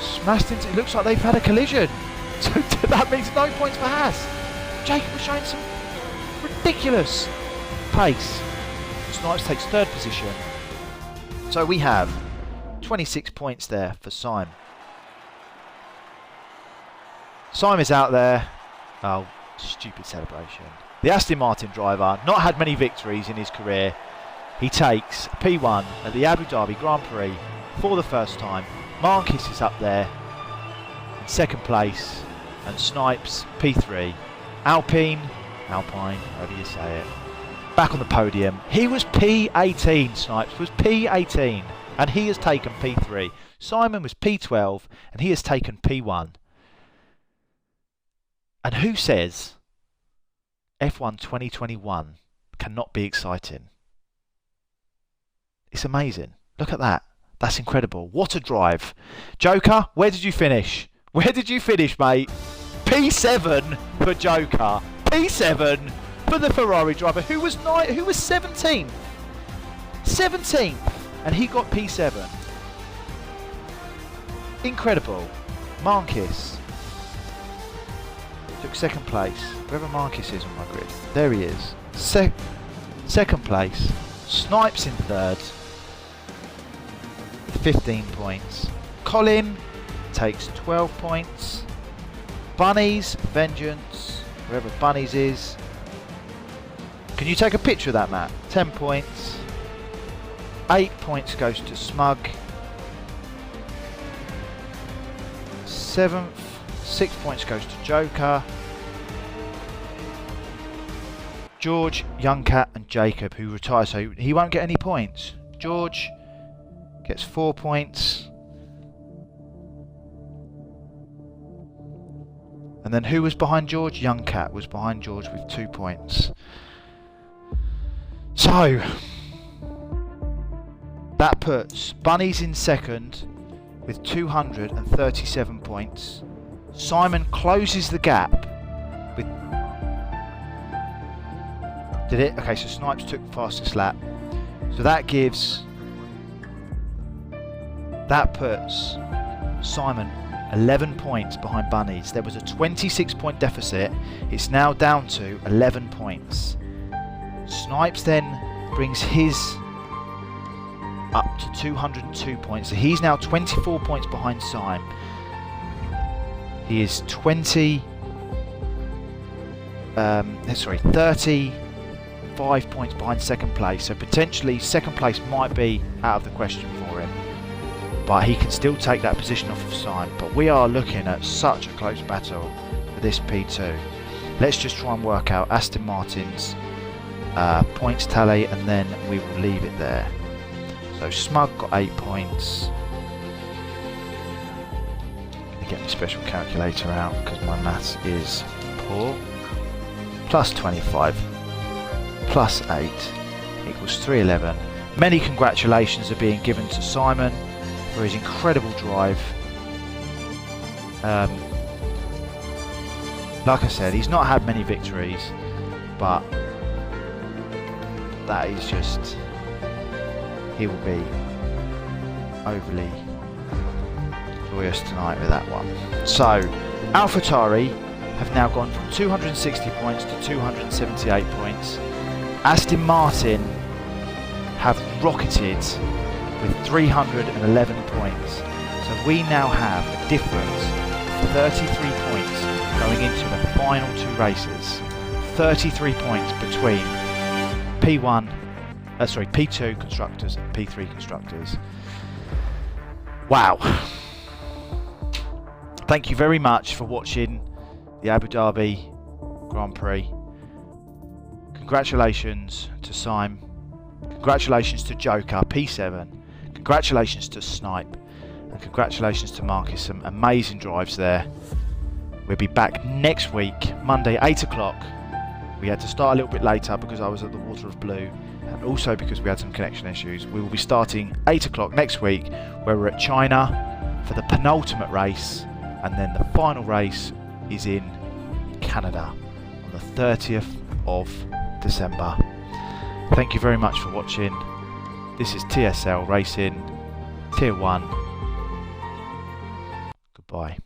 Smashed into... It looks like they've had a collision. So that means no points for Haas. Jacob was showing some ridiculous pace. Snipes takes 3rd position. So we have 26 points there for Simon. Simon is out there. Oh, stupid celebration. The Aston Martin driver, not had many victories in his career. He takes P1 at the Abu Dhabi Grand Prix for the first time. Marcus is up there in 2nd place. And Snipes, P3. Alpine, however you say it, back on the podium. He was P18, Snipes was P18. And he has taken P3. Simon was P12 and he has taken P1. And who says F1 2021 cannot be exciting? It's amazing. Look at that. That's incredible. What a drive. Joker, where did you finish? Where did you finish, mate? P7 for Joker. P7 for the Ferrari driver who was 17th. 17th. And he got P7. Incredible. Marcus took 2nd place. Wherever Marcus is on my grid. There he is. 2nd place. Snipes in 3rd. 15 points. Colin takes 12 points. Bunnies, Vengeance, wherever Bunnies is. Can you take a picture of that, Matt? 10 points. 8 points goes to Smug. 7th. 6 points goes to Joker. George, Youngcat and Jacob, who retire, so he won't get any points. George gets 4 points. And then who was behind George? Youngcat was behind George with 2 points. So that puts Bunnies in 2nd with 237 points. Simon closes the gap with... Did it? Okay, so Snipes took fastest lap. So that gives... That puts Simon 11 points behind Bunnies. There was a 26-point deficit. It's now down to 11 points. Snipes then brings his up to 202 points. So he's now 24 points behind Simon. He is 35 points behind second place. So potentially second place might be out of the question for him. But he can still take that position off of Simon. But we are looking at such a close battle for this P2. Let's just try and work out Aston Martin's points tally, and then we will leave it there. So Smug got 8 points. I'm going to get my special calculator out because my maths is poor. Plus 25 plus 8 equals 311. Many congratulations are being given to Simon for his incredible drive. Like I said, he's not had many victories, but that is just, he will be overly joyous tonight with that one. So AlphaTauri have now gone from 260 points to 278 points. Aston Martin have rocketed with 311 points. So we now have a difference of 33 points going into the final 2 races. 33 points between P2 constructors and P3 constructors. Wow. Thank you very much for watching the Abu Dhabi Grand Prix. Congratulations to Simon. Congratulations to Joker, P7. Congratulations to Snipe. And congratulations to Marcus. Some amazing drives there. We'll be back next week, Monday, 8 o'clock. We had to start a little bit later because I was at the Water of Blue, and also because we had some connection issues. We will be starting 8 o'clock next week, where we're at China for the penultimate race, and then the final race is in Canada on the 30th of December. Thank you very much for watching. This is TSL Racing Tier 1. Goodbye.